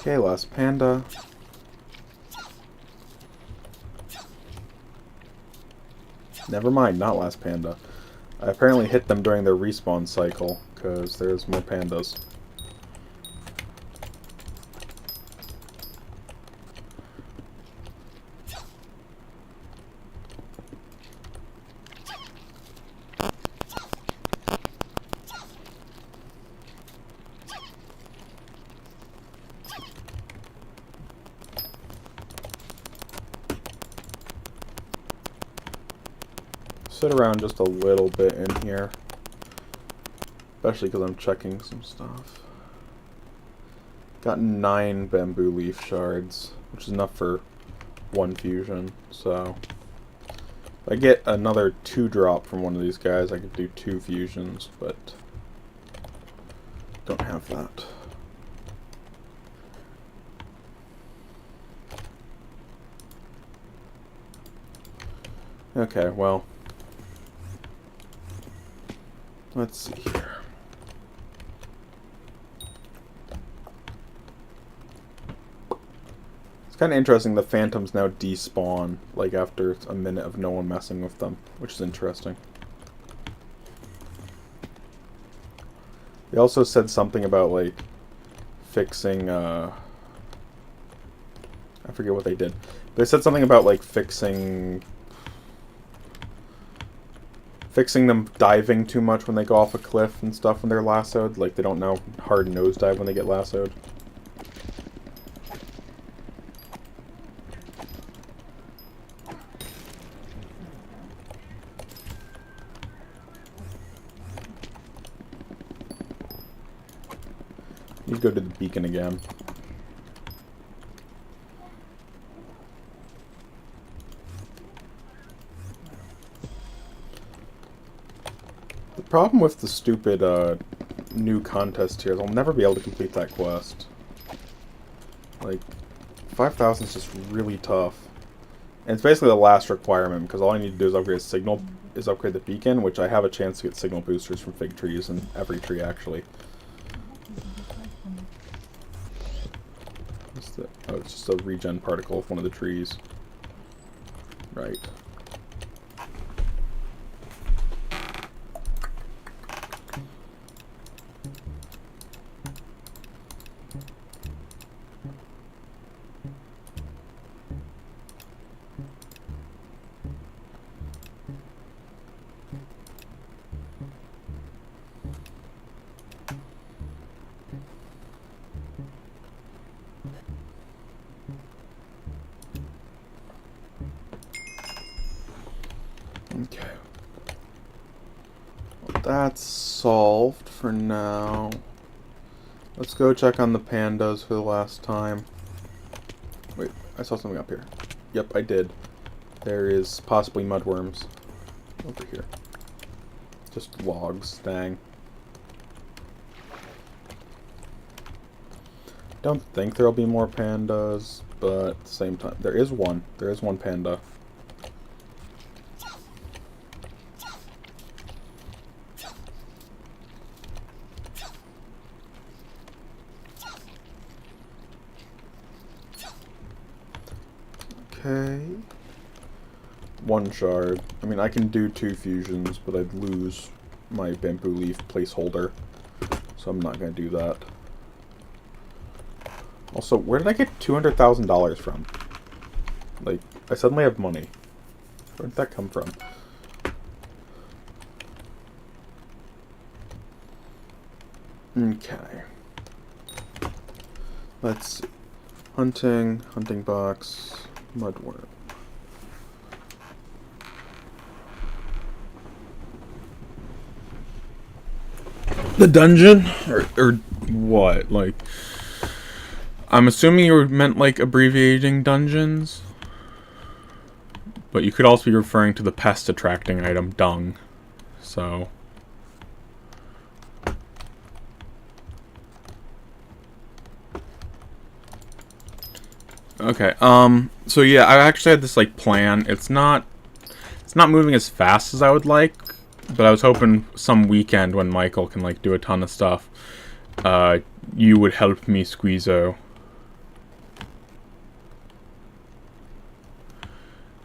Okay, last panda. Never mind, not last panda. I apparently hit them during their respawn cycle, because there's more pandas. Sit around just a little bit in here, especially because I'm checking some stuff. Got 9 bamboo leaf shards, which is enough for 1 fusion, so if I get another 2 drop from one of these guys, I could do 2 fusions, but don't have that. Okay, well, let's see here. It's kind of interesting the phantoms now despawn, like after a minute of no one messing with them, which is interesting. They also said something about, like, fixing, I forget what they did. They said something about, like, fixing them diving too much when they go off a cliff and stuff when they're lassoed. Like, they don't know hard nosedive when they get lassoed. Need to go to the beacon again. The problem with the stupid new contest here is I'll never be able to complete that quest. Like, 5,000 is just really tough. And it's basically the last requirement, because all I need to do is upgrade the beacon, which I have a chance to get signal boosters from fig trees in every tree, actually. Oh, it's just a regen particle of one of the trees. Right. Okay. Well, that's solved for now. Let's go check on the pandas for the last time. Wait, I saw something up here. Yep, I did. There is possibly mudworms over here. Just logs, dang. Don't think there'll be more pandas, but at the same time, there is one. There is one panda. Okay. One shard. I mean, I can do 2 fusions, but I'd lose my bamboo leaf placeholder. So I'm not going to do that. Also, where did I get $200,000 from? Like, I suddenly have money. Where did that come from? Okay. Let's see. Hunting box, mudworm. The dungeon? Or what? Like, I'm assuming you meant, like, abbreviating dungeons? But you could also be referring to the pest attracting item, dung. So... Okay, so yeah, I actually had this, like, plan. It's not moving as fast as I would like, but I was hoping some weekend when Michael can, like, do a ton of stuff, you would help me, Squeezo.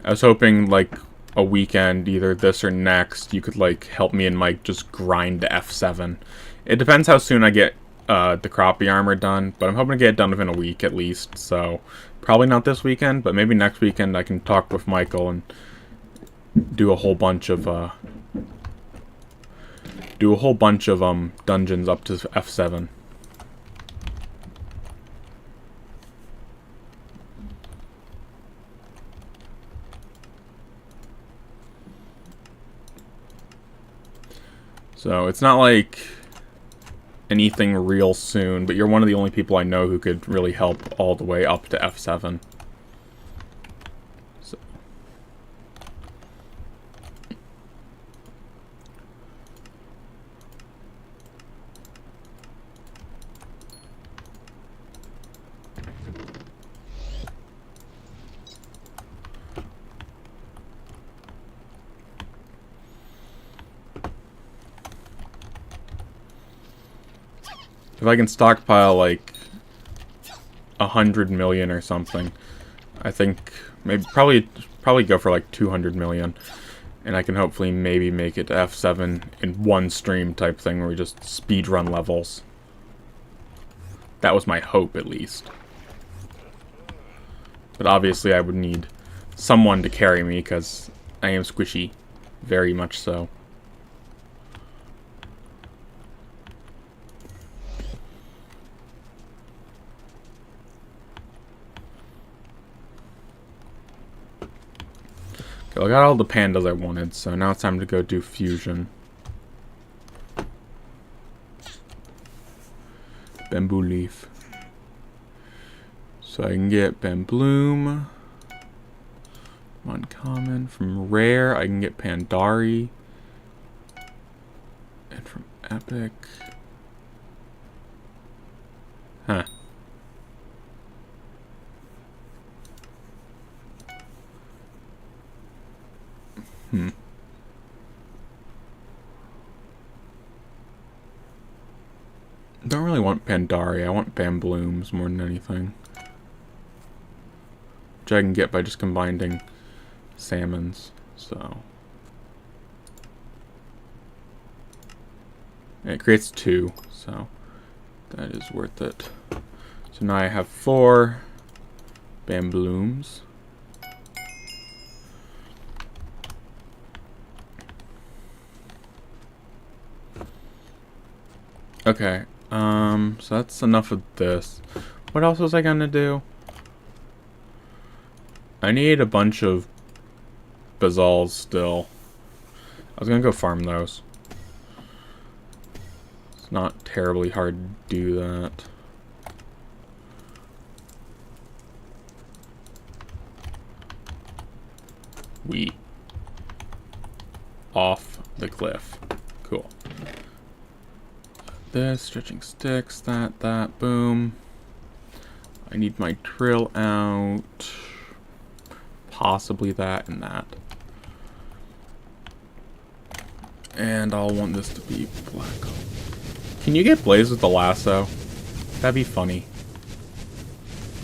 I was hoping, like, a weekend, either this or next, you could, like, help me and Mike just grind to F7. It depends how soon I get the crappie armor done, but I'm hoping to get it done within a week at least, so probably not this weekend, but maybe next weekend I can talk with Michael and do a whole bunch of dungeons up to F7. So it's not like anything real soon, but you're one of the only people I know who could really help all the way up to F7. So. If I can stockpile, like, 100 million or something, I think maybe probably go for like 200 million, and I can hopefully maybe make it to F7 in one stream type thing where we just speedrun levels. That was my hope, at least. But obviously I would need someone to carry me, because I am squishy. Very much so. I got all the pandas I wanted, so now it's time to go do fusion. Bamboo leaf. So I can get Bambloom. Uncommon. From rare, I can get Pandari. And from epic... Huh. Don't really want Pandari. I want Bamblooms more than anything. Which I can get by just combining salmons. So. And it creates 2. So. That is worth it. So now I have 4 Bamblooms. Okay. So that's enough of this. What else was I gonna do? I need a bunch of basalts still. I was gonna go farm those. It's not terribly hard to do that. Off the cliff. Cool. This, stretching sticks, that, boom. I need my drill out. Possibly that and that. And I'll want this to be black. Can you get Blaze with the lasso? That'd be funny.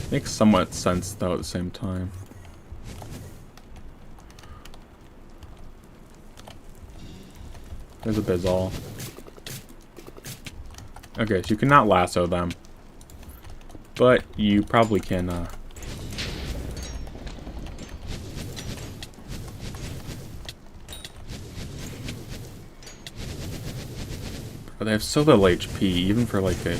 Makes somewhat sense though at the same time. There's a Bizal. Okay, so you cannot lasso them. But you probably can, Oh, they have so little HP, even for like a...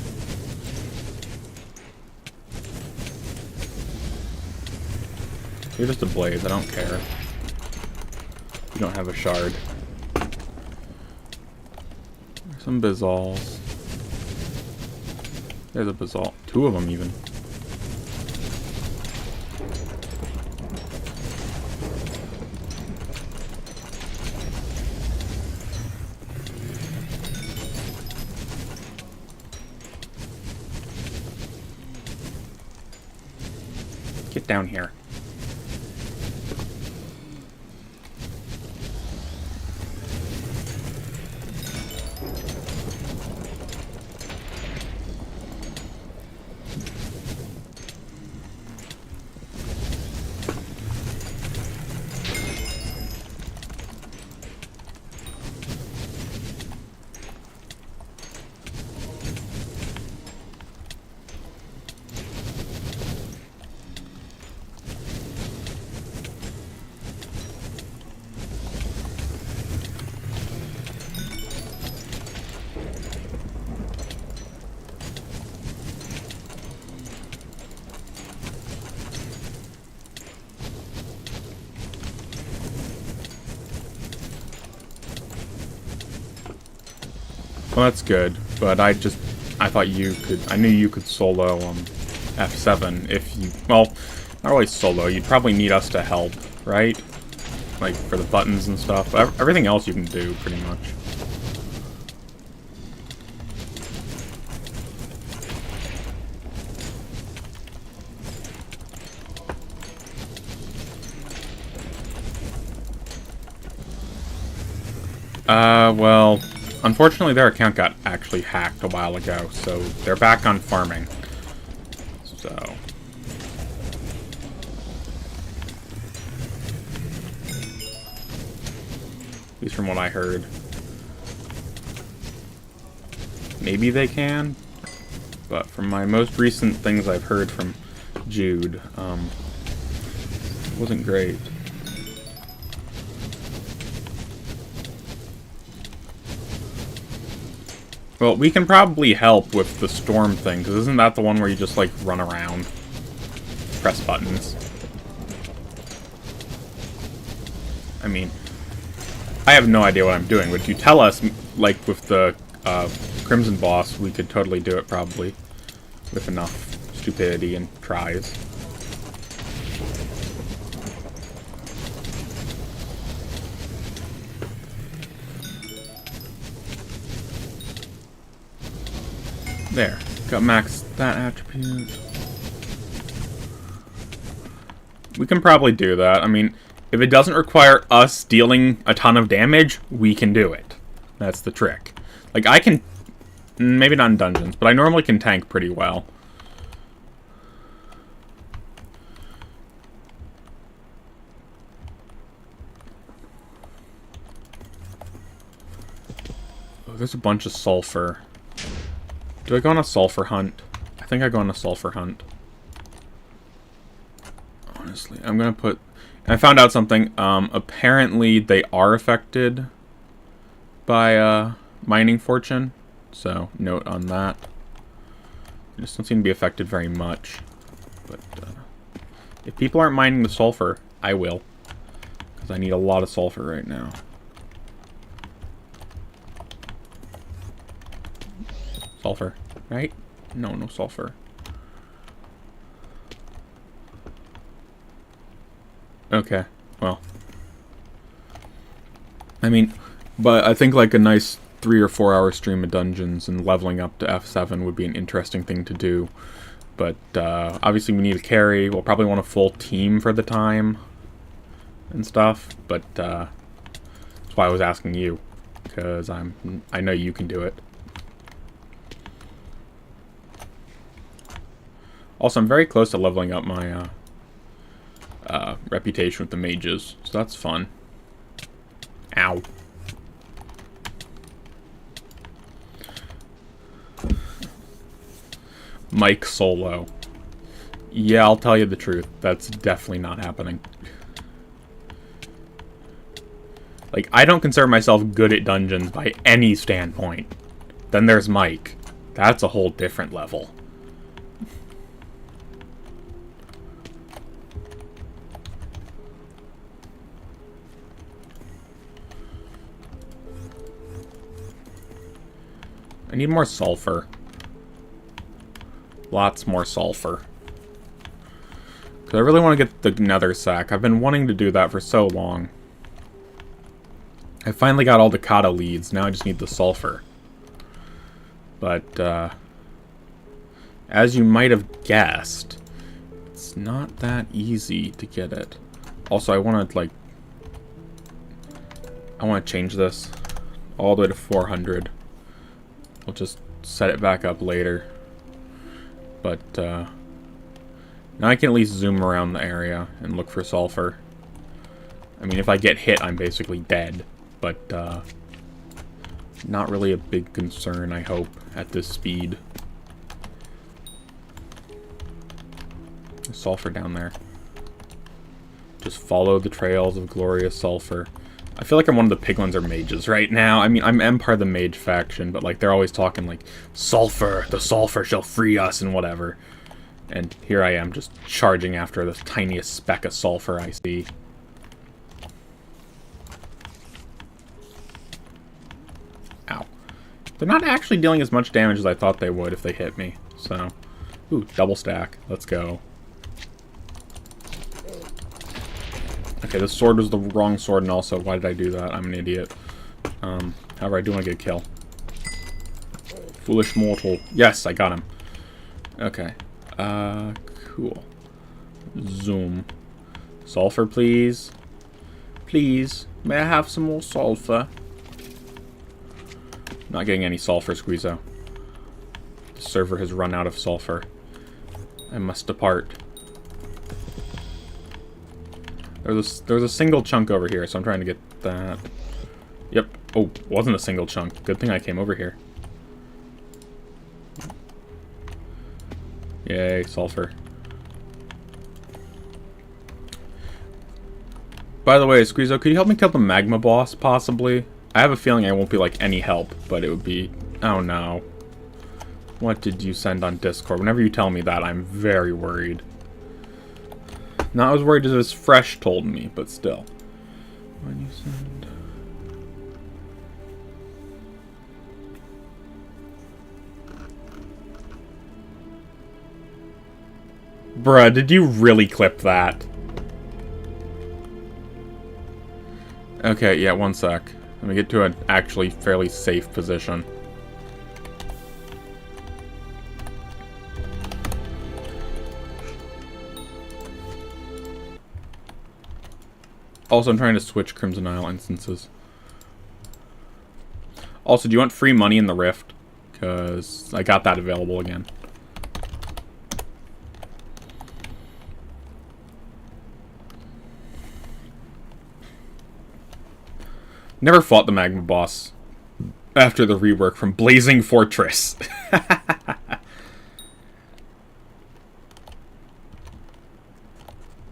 You're just a Blaze, I don't care. You don't have a shard. There's some Bizals. There's a Basalt. 2 of them, even. Get down here. Well, that's good, but I thought you could, I knew you could solo F7 if you, well, not really solo, you'd probably need us to help, right? Like, for the buttons and stuff. Everything else you can do, pretty much. Well, unfortunately their account got actually hacked a while ago, so they're back on farming. So... at least from what I heard. Maybe they can, but from my most recent things I've heard from Jude, it wasn't great. Well, we can probably help with the storm thing, because isn't that the one where you just, like, run around? Press buttons. I mean, I have no idea what I'm doing. Would you tell us, like, with the Crimson boss, we could totally do it, probably. with enough stupidity and tries. There. Got maxed that attribute. We can probably do that. I mean, if it doesn't require us dealing a ton of damage, we can do it. That's the trick. Like, I can... Maybe not in dungeons, but I normally can tank pretty well. Oh, there's a bunch of sulfur. Do I go on a sulfur hunt? I think I go on a sulfur hunt. Honestly, I'm gonna put... I found out something. Apparently they are affected by mining fortune. So, note on that. They just don't seem to be affected very much. But if people aren't mining the sulfur, I will. Because I need a lot of sulfur right now. Sulfur, right? No, no sulfur. Okay, well. I mean, but I think like a nice 3 or 4 hour stream of dungeons and leveling up to F7 would be an interesting thing to do. But obviously we need a carry. We'll probably want a full team for the time and stuff. But that's why I was asking you, because I know you can do it. Also, I'm very close to leveling up my reputation with the mages, so that's fun. Ow. Mike solo. Yeah, I'll tell you the truth. That's definitely not happening. Like, I don't consider myself good at dungeons by any standpoint. Then there's Mike. That's a whole different level. I need more sulfur. Lots more sulfur. Because I really want to get the nether sack. I've been wanting to do that for so long. I finally got all the kata leads. Now I just need the sulfur. But, as you might have guessed, it's not that easy to get it. Also, I want to, like... I want to change this all the way to 400. We'll just set it back up later. But, now I can at least zoom around the area and look for sulfur. I mean, if I get hit, I'm basically dead. But, not really a big concern, I hope, at this speed. There's sulfur down there. Just follow the trails of glorious sulfur. I feel like I'm one of the piglins or mages right now. I mean, I'm part of the mage faction, but like they're always talking like, sulfur, the sulfur shall free us and whatever. And here I am just charging after the tiniest speck of sulfur I see. Ow. They're not actually dealing as much damage as I thought they would if they hit me. So, ooh, double stack. Let's go. Okay, this sword was the wrong sword, and also, why did I do that? I'm an idiot. However, I do want to get a kill. Foolish mortal. Yes, I got him. Okay. Cool. Zoom. Sulfur, please. Please. May I have some more sulfur? Not getting any sulfur, Squeezo. The server has run out of sulfur. I must depart. There's a single chunk over here, so I'm trying to get that. Yep. Oh, wasn't a single chunk. Good thing I came over here. Yay, sulfur. By the way, Squeezo, could you help me kill the magma boss, possibly? I have a feeling I won't be, like, any help, but it would be... Oh, no. What did you send on Discord? Whenever you tell me that, I'm very worried. Not as worried as Fresh told me, but still. When you send... Bruh, did you really clip that? Okay, yeah, one sec. Let me get to an actually fairly safe position. Also, I'm trying to switch Crimson Isle instances. Also, do you want free money in the Rift? Because I got that available again. Never fought the Magma boss after the rework from Blazing Fortress.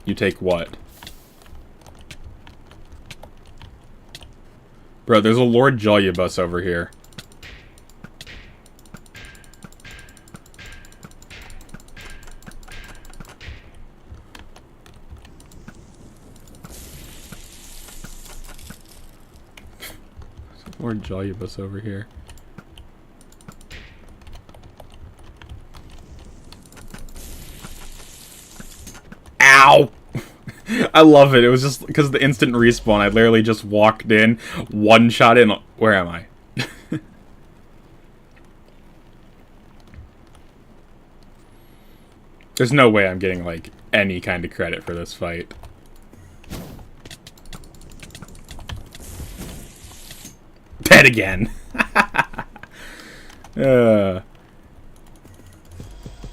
You take what? Bro, there's a Lord Jolubus over here. Lord Jolubus over here. Ow! I love it. It was just because of the instant respawn. I literally just walked in, one shot in. Where am I? There's no way I'm getting, like, any kind of credit for this fight. Dead again. Are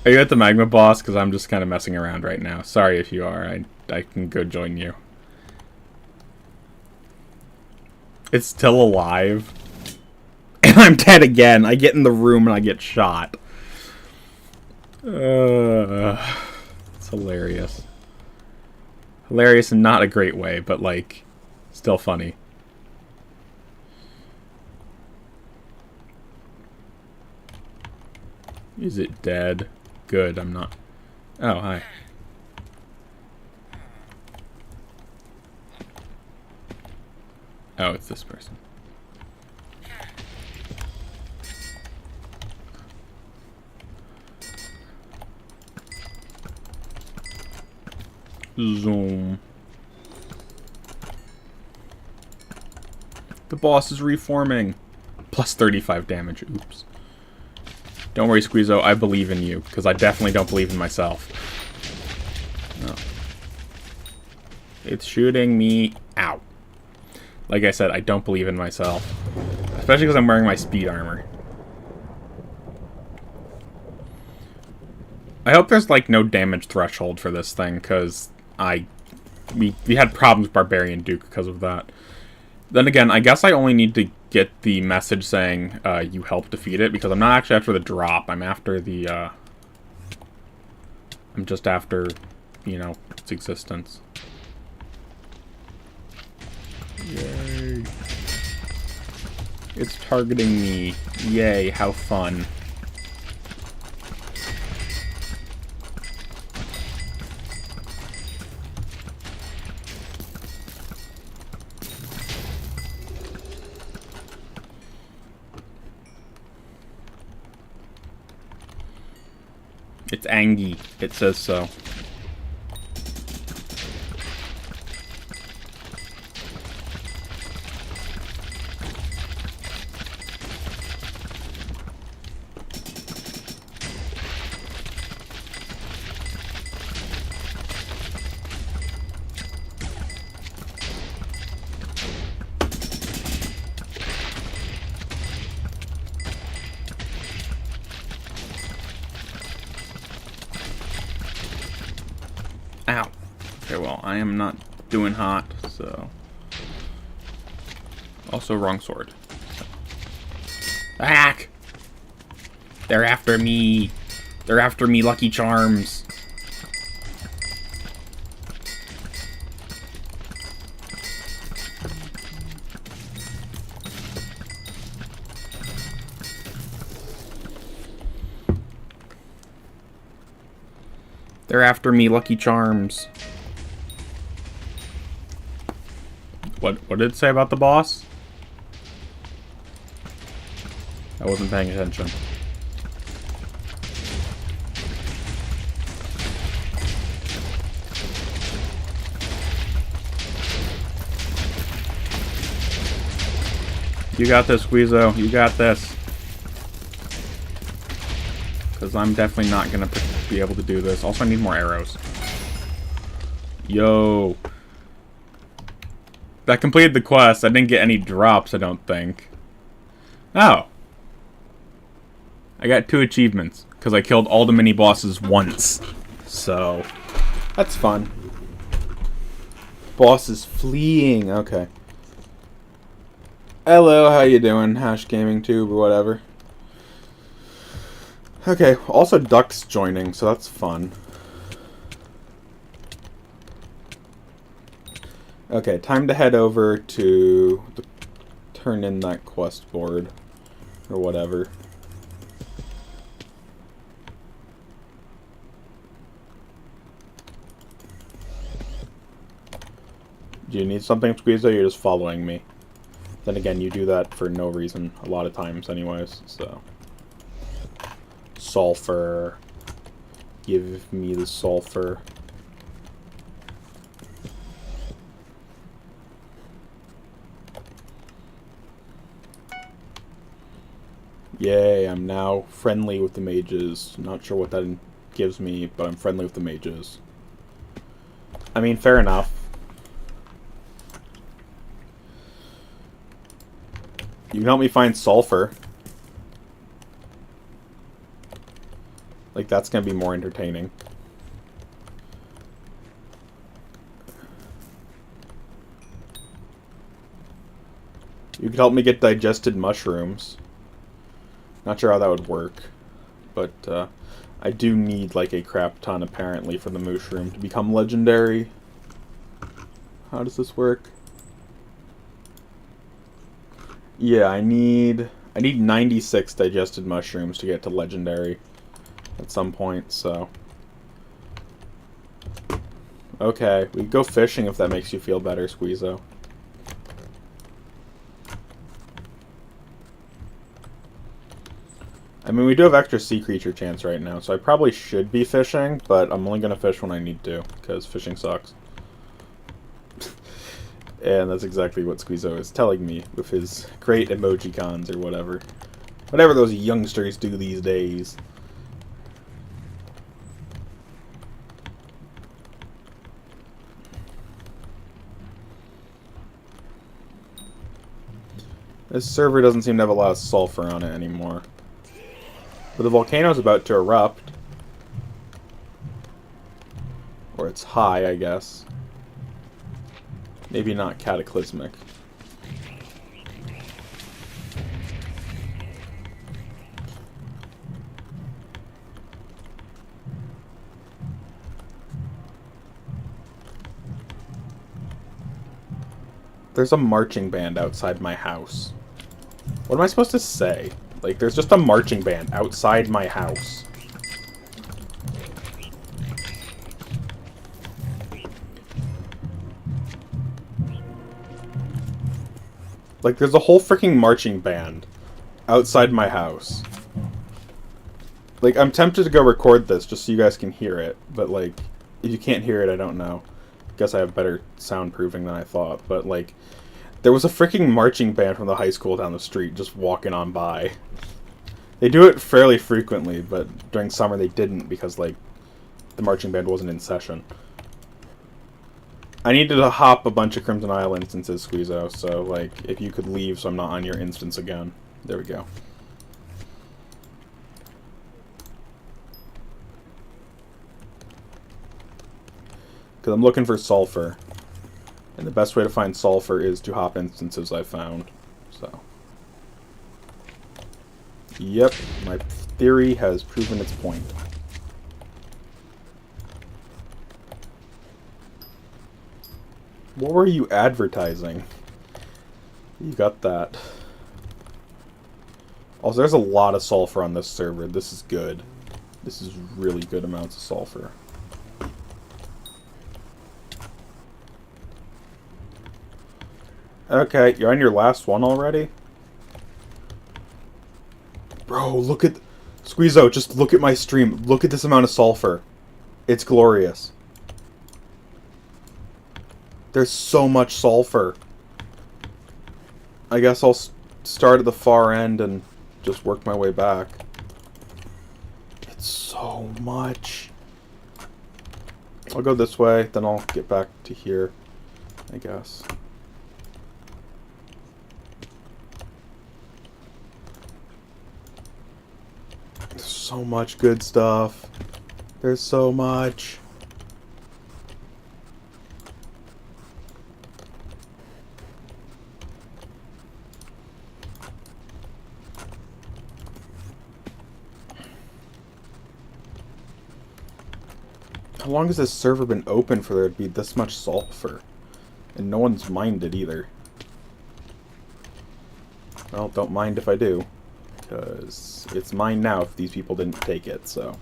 you at the Magma boss? Because I'm just kind of messing around right now. Sorry if you are. I can go join you. It's still alive. And I'm dead again. I get in the room and I get shot. It's hilarious. Hilarious in not a great way, but, like, still funny. Is it dead? Good, I'm not. Oh, hi. Oh, it's this person. Zoom. The boss is reforming. Plus 35 damage. Oops. Don't worry, Squeezo. I believe in you, because I definitely don't believe in myself. No. It's shooting me out. Like I said, I don't believe in myself. Especially because I'm wearing my speed armor. I hope there's, like, no damage threshold for this thing, because we had problems with Barbarian Duke because of that. Then again, I guess I only need to get the message saying you helped defeat it, because I'm not actually after the drop. I'm after the, I'm just after, you know, its existence. Yay. It's targeting me. Yay, how fun. It's Angie. It says so. Ow. Okay, well, I am not doing hot, so... Also, wrong sword. Back! They're after me! They're after me, Lucky Charms! They're after me, Lucky Charms. What did it say about the boss? I wasn't paying attention. You got this, Squeezo. You got this. Because I'm definitely not going to be able to do this. Also, I need more arrows. Yo. That completed the quest. I didn't get any drops, I don't think. Oh. I got 2 achievements. Because I killed all the mini-bosses once. So, that's fun. Boss is fleeing. Okay. Hello, how you doing? Hash Gaming Tube or whatever. Okay, also Duck's joining, so that's fun. Okay, time to head over to turn in that quest board or whatever. Do you need something, Squeezo? You're just following me. Then again, you do that for no reason a lot of times anyways, so. Sulfur. Give me the sulfur. Yay, I'm now friendly with the mages. Not sure what that gives me, but I'm friendly with the mages. I mean, fair enough. You can help me find sulfur. Like, that's gonna be more entertaining. You could help me get digested mushrooms. Not sure how that would work. But, I do need, like, a crap ton, apparently, for the mushroom to become legendary. How does this work? Yeah, I need 96 digested mushrooms to get to legendary at some point, so. Okay, we can go fishing if that makes you feel better, Squeezo. I mean, we do have extra sea creature chance right now, so I probably should be fishing, but I'm only going to fish when I need to, because fishing sucks. And that's exactly what Squeezo is telling me with his great emoji cons or whatever. Whatever those youngsters do these days. This server doesn't seem to have a lot of sulfur on it anymore. But the volcano's about to erupt. Or it's high, I guess. Maybe not cataclysmic. There's a marching band outside my house. What am I supposed to say? Like, there's just a marching band outside my house. Like, there's a whole freaking marching band outside my house. Like, I'm tempted to go record this just so you guys can hear it. But, like, if you can't hear it, I don't know. Guess I have better soundproofing than I thought. But, like, there was a freaking marching band from the high school down the street just walking on by. They do it fairly frequently, but during summer they didn't because, like, the marching band wasn't in session. I needed to hop a bunch of Crimson Isle instances, Squeezo, so, like, if you could leave so I'm not on your instance again. There we go. Because I'm looking for sulfur. And the best way to find sulfur is to hop instances I found. So. Yep, my theory has proven its point. What were you advertising? You got that. Also, there's a lot of sulfur on this server. This is good. This is really good amounts of sulfur. Okay, you're on your last one already? Bro, look at... Squeezo, just look at my stream. Look at this amount of sulfur. It's glorious. There's so much sulfur. I guess I'll start at the far end and just work my way back. It's so much. I'll go this way, then I'll get back to here, I guess. There's so much good stuff. There's so much. How long has this server been open for there to be this much sulfur? And no one's mined it either. Well, don't mind if I do. Because it's mine now if these people didn't take it, so...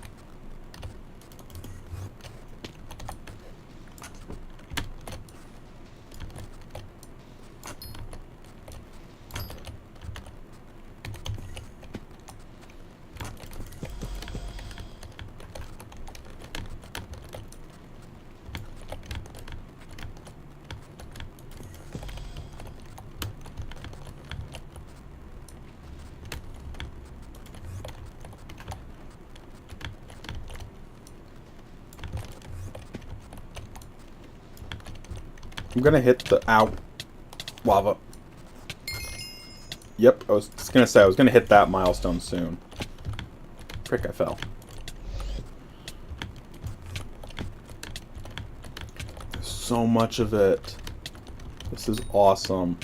I'm gonna hit the... Ow. Lava. Yep, I was just gonna say, I was gonna hit that milestone soon. Frick, I fell. There's so much of it. This is awesome.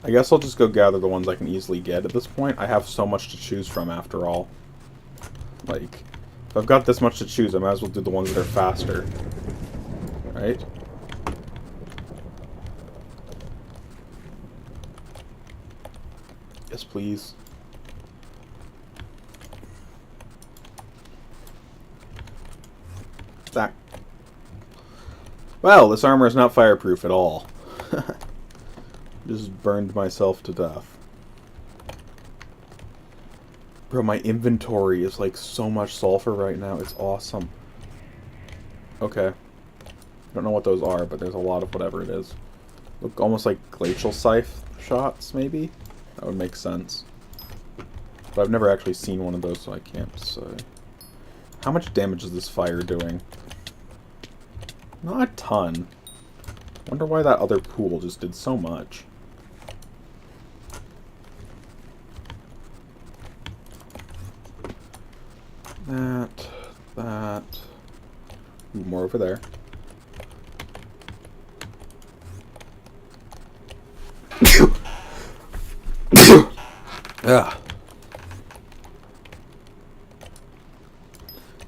I guess I'll just go gather the ones I can easily get at this point. I have so much to choose from after all. Like, if I've got this much to choose, I might as well do the ones that are faster. Right? Yes, please. That. Well, this armor is not fireproof at all. Just burned myself to death. Bro, my inventory is like so much sulfur right now. It's awesome. Okay. I don't know what those are, but there's a lot of whatever it is. Look almost like glacial scythe shots, maybe? That would make sense. But I've never actually seen one of those, so I can't say. How much damage is this fire doing? Not a ton. Wonder why that other pool just did so much. That. Ooh, more over there. Yeah.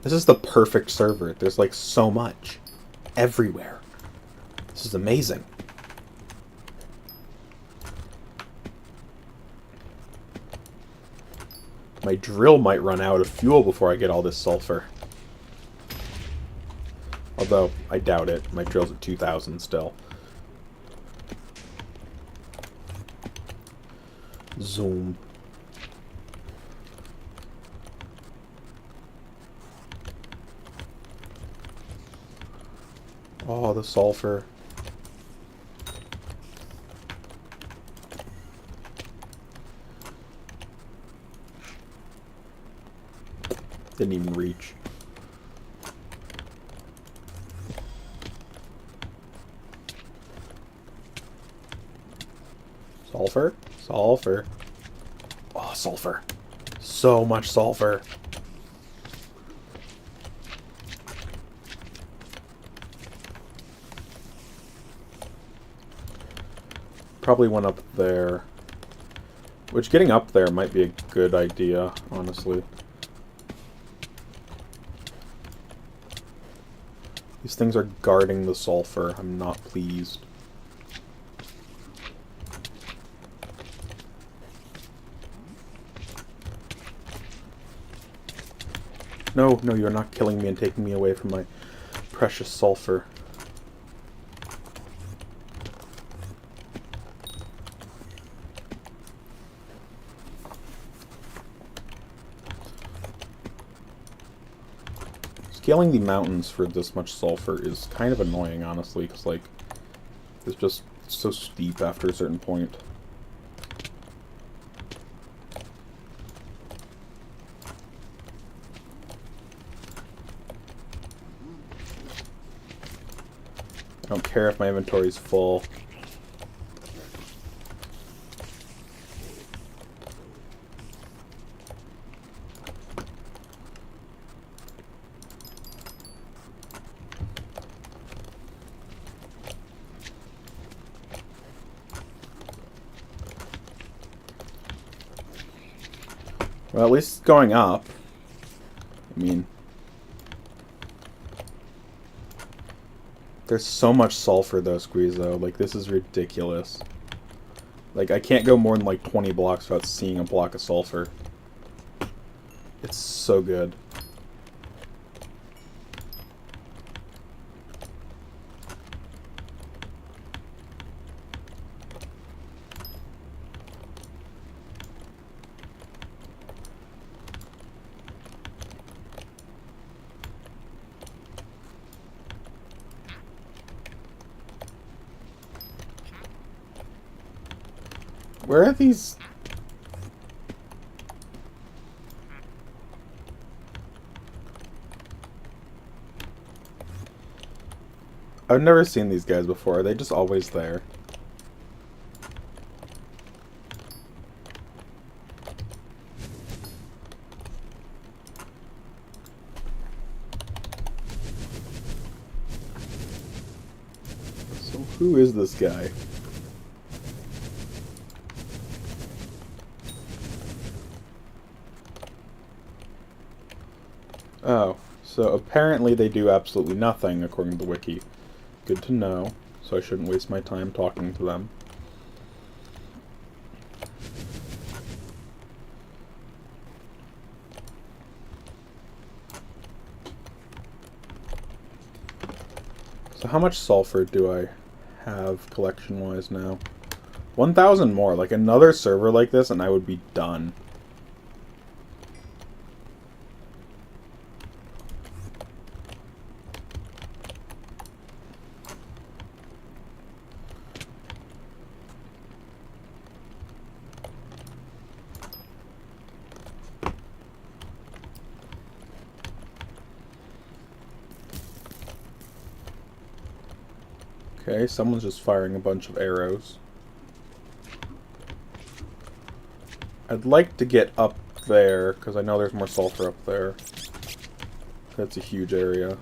This is the perfect server. There's like so much. Everywhere. This is amazing. My drill might run out of fuel before I get all this sulfur. Although, I doubt it. My drill's at 2,000 still. Zoom. Oh, the sulfur. Didn't even reach. Sulfur? Sulfur. Oh, sulfur. So much sulfur. Probably one up there. Which, getting up there might be a good idea, honestly. These things are guarding the sulfur. I'm not pleased. No, no, you're not killing me and taking me away from my precious sulfur. Scaling the mountains for this much sulfur is kind of annoying, honestly, because, like, there's just so steep after a certain point. I don't care if my inventory's full. Well, at least it's going up. I mean, there's so much sulfur though, Squeezo. Like, this is ridiculous. Like, I can't go more than like 20 blocks without seeing a block of sulfur. It's so good. Where are these? I've never seen these guys before. Are they just always there? So who is this guy? Oh, so apparently they do absolutely nothing, according to the wiki. Good to know, so I shouldn't waste my time talking to them. So how much sulfur do I have collection-wise now? 1,000 more. Like, another server like this and I would be done. Okay, someone's just firing a bunch of arrows. I'd like to get up there, because I know there's more sulfur up there. That's a huge area.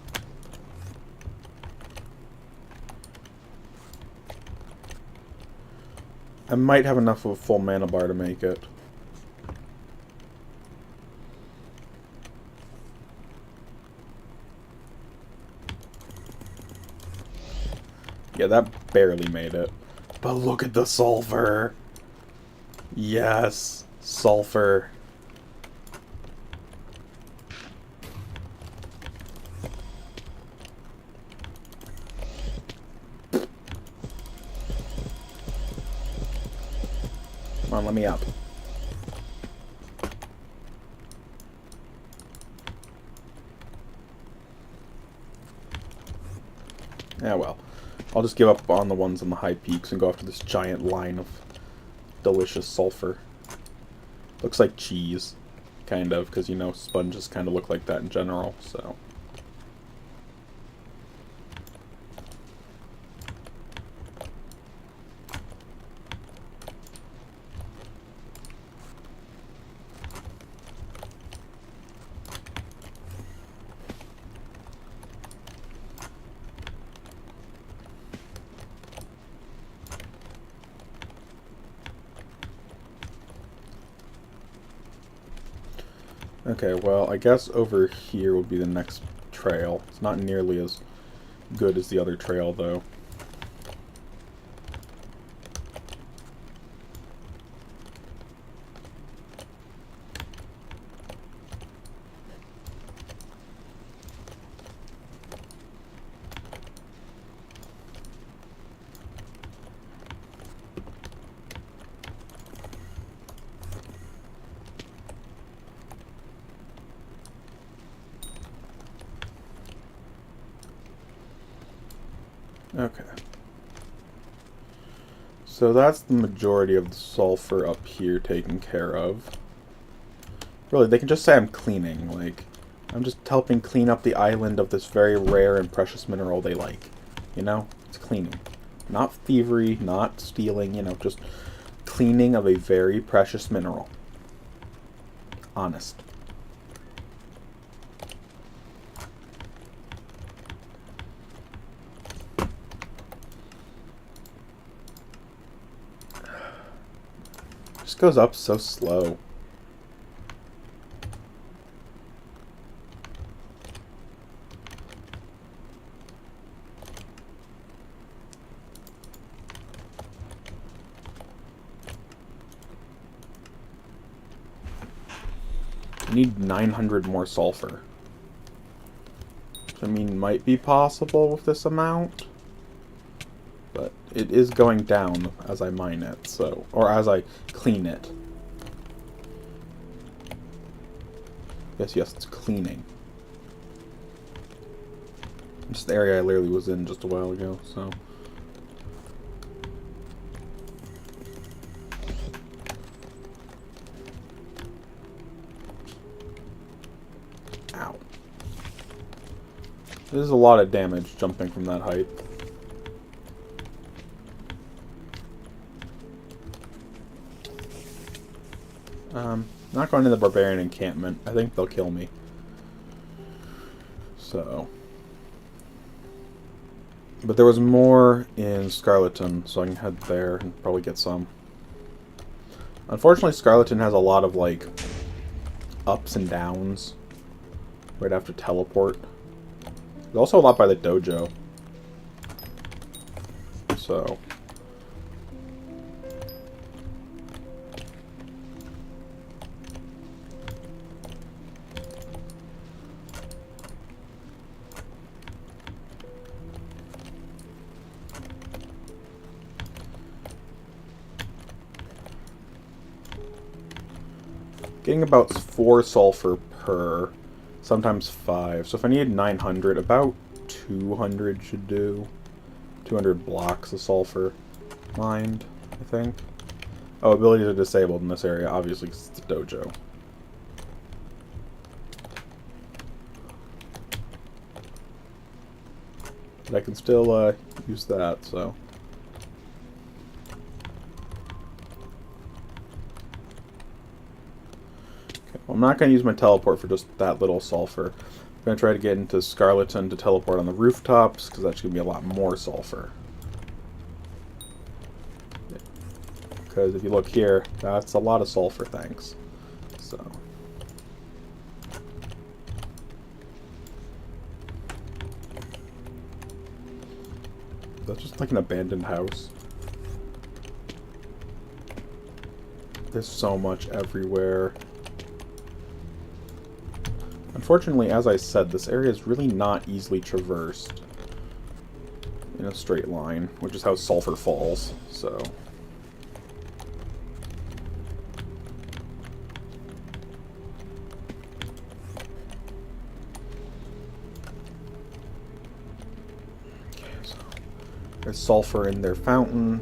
I might have enough of a full mana bar to make it. Yeah, that barely made it. But look at the sulfur! Yes, sulfur. Come on, let me up. Yeah, well. I'll just give up on the ones on the high peaks and go after this giant line of delicious sulfur. Looks like cheese, kind of, because, you know, sponges kind of look like that in general, so... Okay, well, I guess over here would be the next trail. It's not nearly as good as the other trail, though. Okay. So that's the majority of the sulfur up here taken care of. Really, they can just say I'm cleaning. Like, I'm just helping clean up the island of this very rare and precious mineral they like. You know? It's cleaning. Not thievery, not stealing, you know, just cleaning of a very precious mineral. Honest. Just goes up so slow. I need 900 more sulfur. Which, I mean, might be possible with this amount. But it is going down as I mine it, so... Or as I clean it. Yes, it's cleaning. It's the area I literally was in just a while ago, so... Ow. There's a lot of damage jumping from that height. Not going to the barbarian encampment. I think they'll kill me. So. But there was more in Scarleton, so I can head there and probably get some. Unfortunately, Scarleton has a lot of, like, ups and downs right after teleport. There's also a lot by the dojo. So. Getting about 4 sulfur per, sometimes 5. So if I need 900, about 200 should do. 200 blocks of sulfur mined, I think. Oh, abilities are disabled in this area, obviously, because it's the dojo. But I can still use that, so... I'm not going to use my teleport for just that little sulfur. I'm going to try to get into Scarleton to teleport on the rooftops, because that's going to be a lot more sulfur. Because if you look here, that's a lot of sulfur, thanks. So. That's just like an abandoned house. There's so much everywhere. Unfortunately, as I said, this area is really not easily traversed in a straight line, which is how sulfur falls, so... Okay, so there's sulfur in their fountain.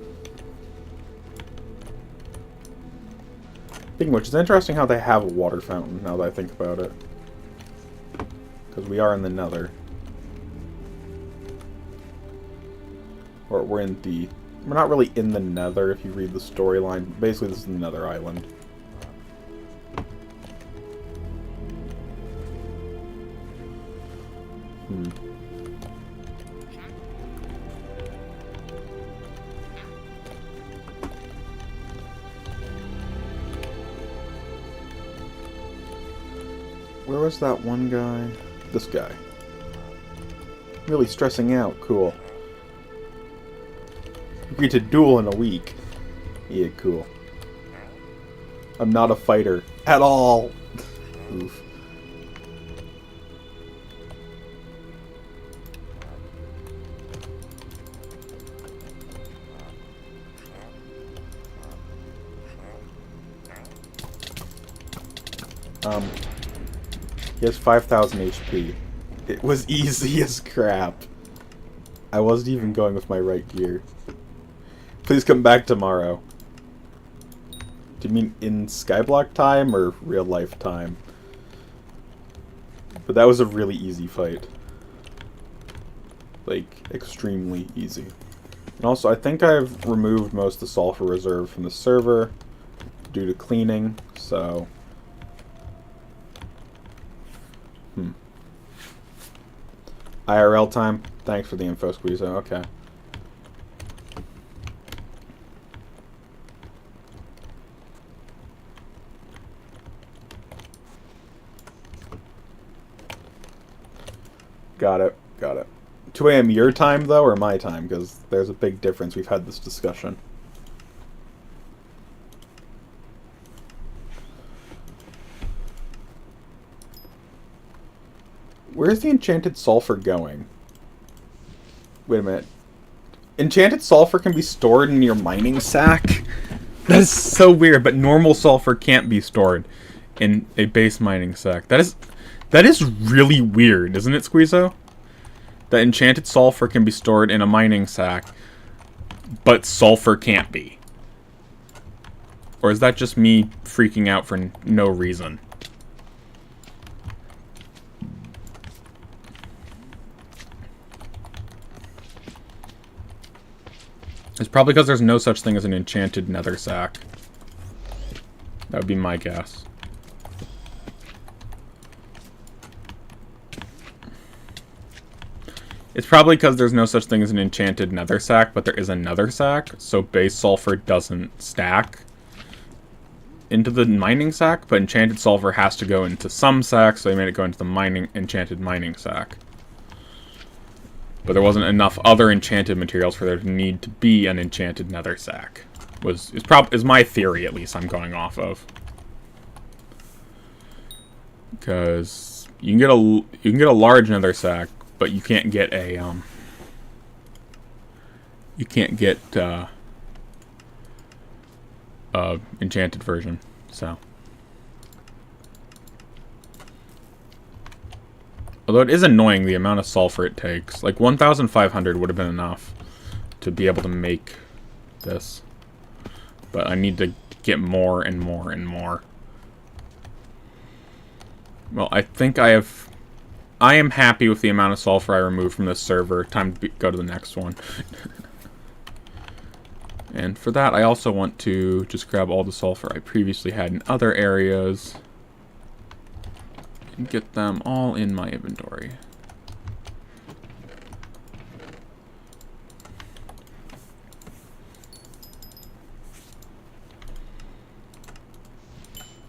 Speaking of which, it's interesting how they have a water fountain, now that I think about it. Because we are in the Nether. Or we're in the... We're not really in the Nether if you read the storyline. Basically, this is the Nether Island. Where was that one guy? This guy. Really stressing out. Cool. Agreed to duel in a week. Yeah, cool. I'm not a fighter. At all! Oof. He has 5,000 HP. It was easy as crap. I wasn't even going with my right gear. Please come back tomorrow. Do you mean in skyblock time or real life time? But that was a really easy fight. Like, extremely easy. And also, I think I've removed most of the sulfur reserve from the server due to cleaning, so... IRL time? Thanks for the info, Squeezo. Okay. Got it. Got it. 2 a.m. your time, though, or my time? Because there's a big difference. We've had this discussion. Where's the enchanted sulfur going? Wait a minute. Enchanted sulfur can be stored in your mining sack? That is so weird, but normal sulfur can't be stored in a base mining sack. That is really weird, isn't it, Squeezo? That enchanted sulfur can be stored in a mining sack, but sulfur can't be. Or is that just me freaking out for no reason? It's probably because there's no such thing as an enchanted nether sack. That would be my guess. It's probably because there's no such thing as an enchanted nether sack, but there is a nether sack, so base sulfur doesn't stack into the mining sack, but enchanted sulfur has to go into some sacks, so they made it go into the enchanted mining sack. But there wasn't enough other enchanted materials for there to need to be an enchanted nether sack. Is my theory, at least, I'm going off of. Because you can get a large nether sack, but you can't get a enchanted version. So, although it is annoying the amount of sulfur it takes. Like 1,500 would have been enough to be able to make this, but I need to get more and more and more. Well, I think I am happy with the amount of sulfur I removed from this server. Time to go to the next one. And for that, I also want to just grab all the sulfur I previously had in other areas and get them all in my inventory.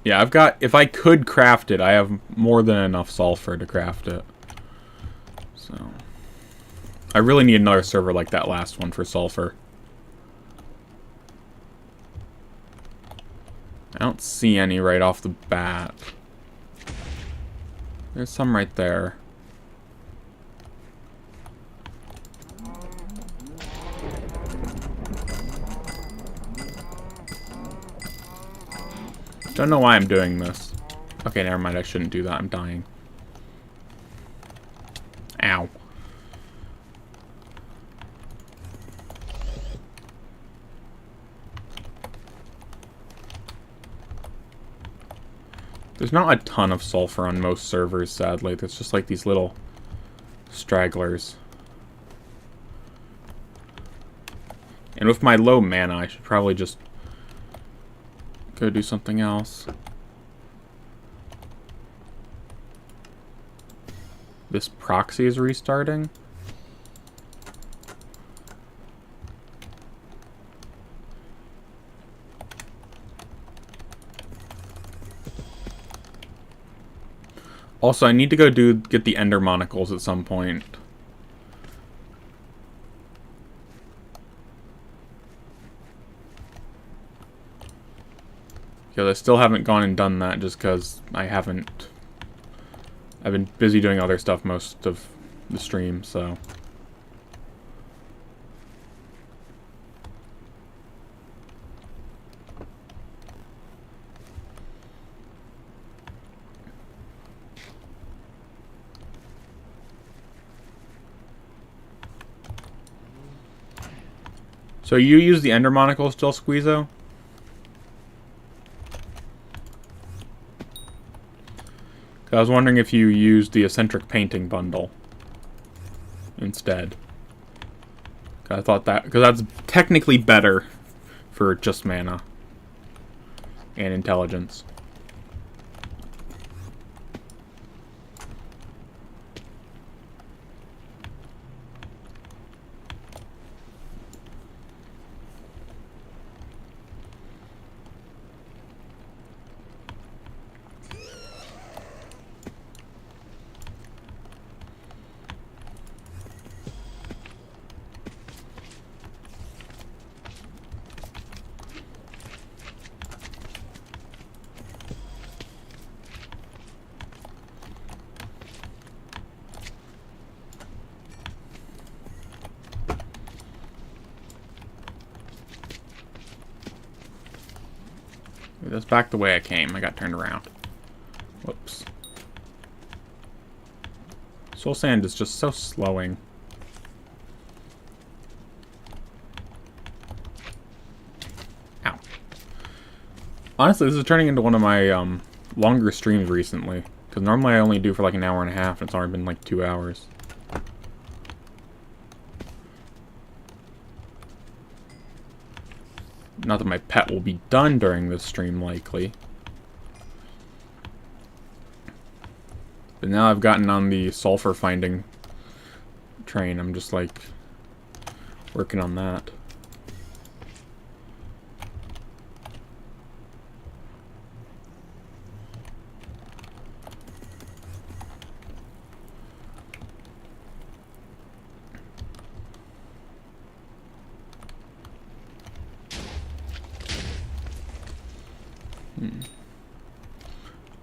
Yeah, I've got, if I could craft it, I have more than enough sulfur to craft it. So, I really need another server like that last one for sulfur. I don't see any right off the bat. There's some right there. Don't know why I'm doing this. Okay, never mind. I shouldn't do that. I'm dying. Ow. There's not a ton of sulfur on most servers, sadly. There's just like these little stragglers. And with my low mana, I should probably just go do something else. This proxy is restarting. Also, I need to go get the ender monocles at some point. Because I still haven't gone and done that just because I've been busy doing other stuff most of the stream, so. So you use the Ender Monocle still, Squeezo? I was wondering if you used the Eccentric Painting bundle instead. I thought that, because that's technically better for just mana and intelligence. That's back the way I came. I got turned around. Whoops. Soul Sand is just so slowing. Ow. Honestly, this is turning into one of my longer streams recently. Because normally I only do for like an hour and a half, and it's already been like 2 hours. Not that my pet will be done during this stream, likely. But now I've gotten on the sulfur finding train. I'm just, like, working on that.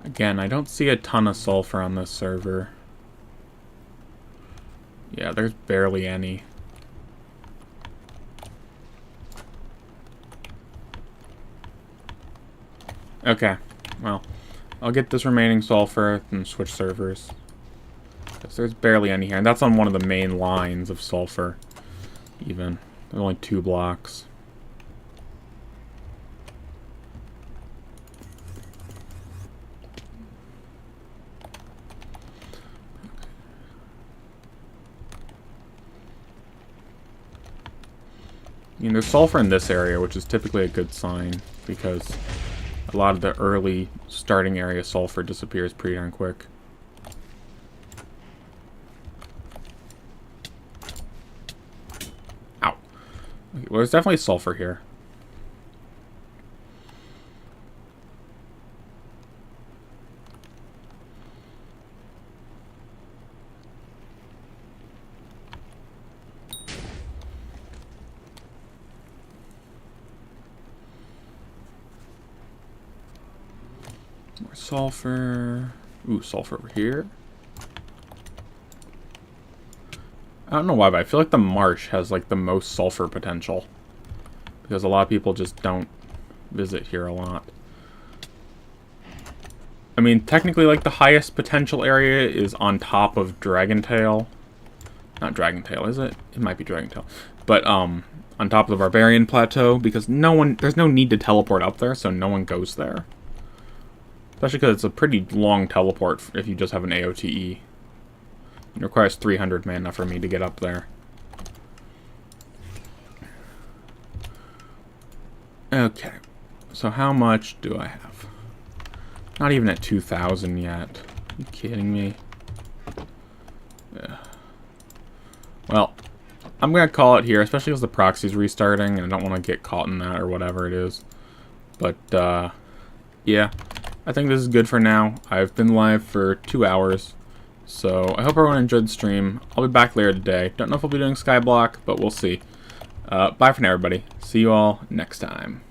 Again, I don't see a ton of sulfur on this server. Yeah, there's barely any. Okay, well, I'll get this remaining sulfur and switch servers. Because there's barely any here, and that's on one of the main lines of sulfur, even. There's only 2 blocks. I mean, there's sulfur in this area, which is typically a good sign, because a lot of the early starting area sulfur disappears pretty darn quick. Ow. Okay, well, there's definitely sulfur here. More sulfur. Ooh, sulfur over here. I don't know why, but I feel like the marsh has like the most sulfur potential. Because a lot of people just don't visit here a lot. I mean, technically, like, the highest potential area is on top of Dragontail. Not Dragontail, is it? It might be Dragontail. But, on top of the Barbarian Plateau, because there's no need to teleport up there, so no one goes there. Especially because it's a pretty long teleport if you just have an AOTE. It requires 300 mana for me to get up there. Okay, so how much do I have? Not even at 2,000 yet. Are you kidding me? Yeah. Well, I'm going to call it here, especially because the proxy's restarting, and I don't want to get caught in that or whatever it is. But, yeah. I think this is good for now. I've been live for 2 hours. So, I hope everyone enjoyed the stream. I'll be back later today. Don't know if I'll be doing skyblock, but we'll see. Bye for now, everybody. See you all next time.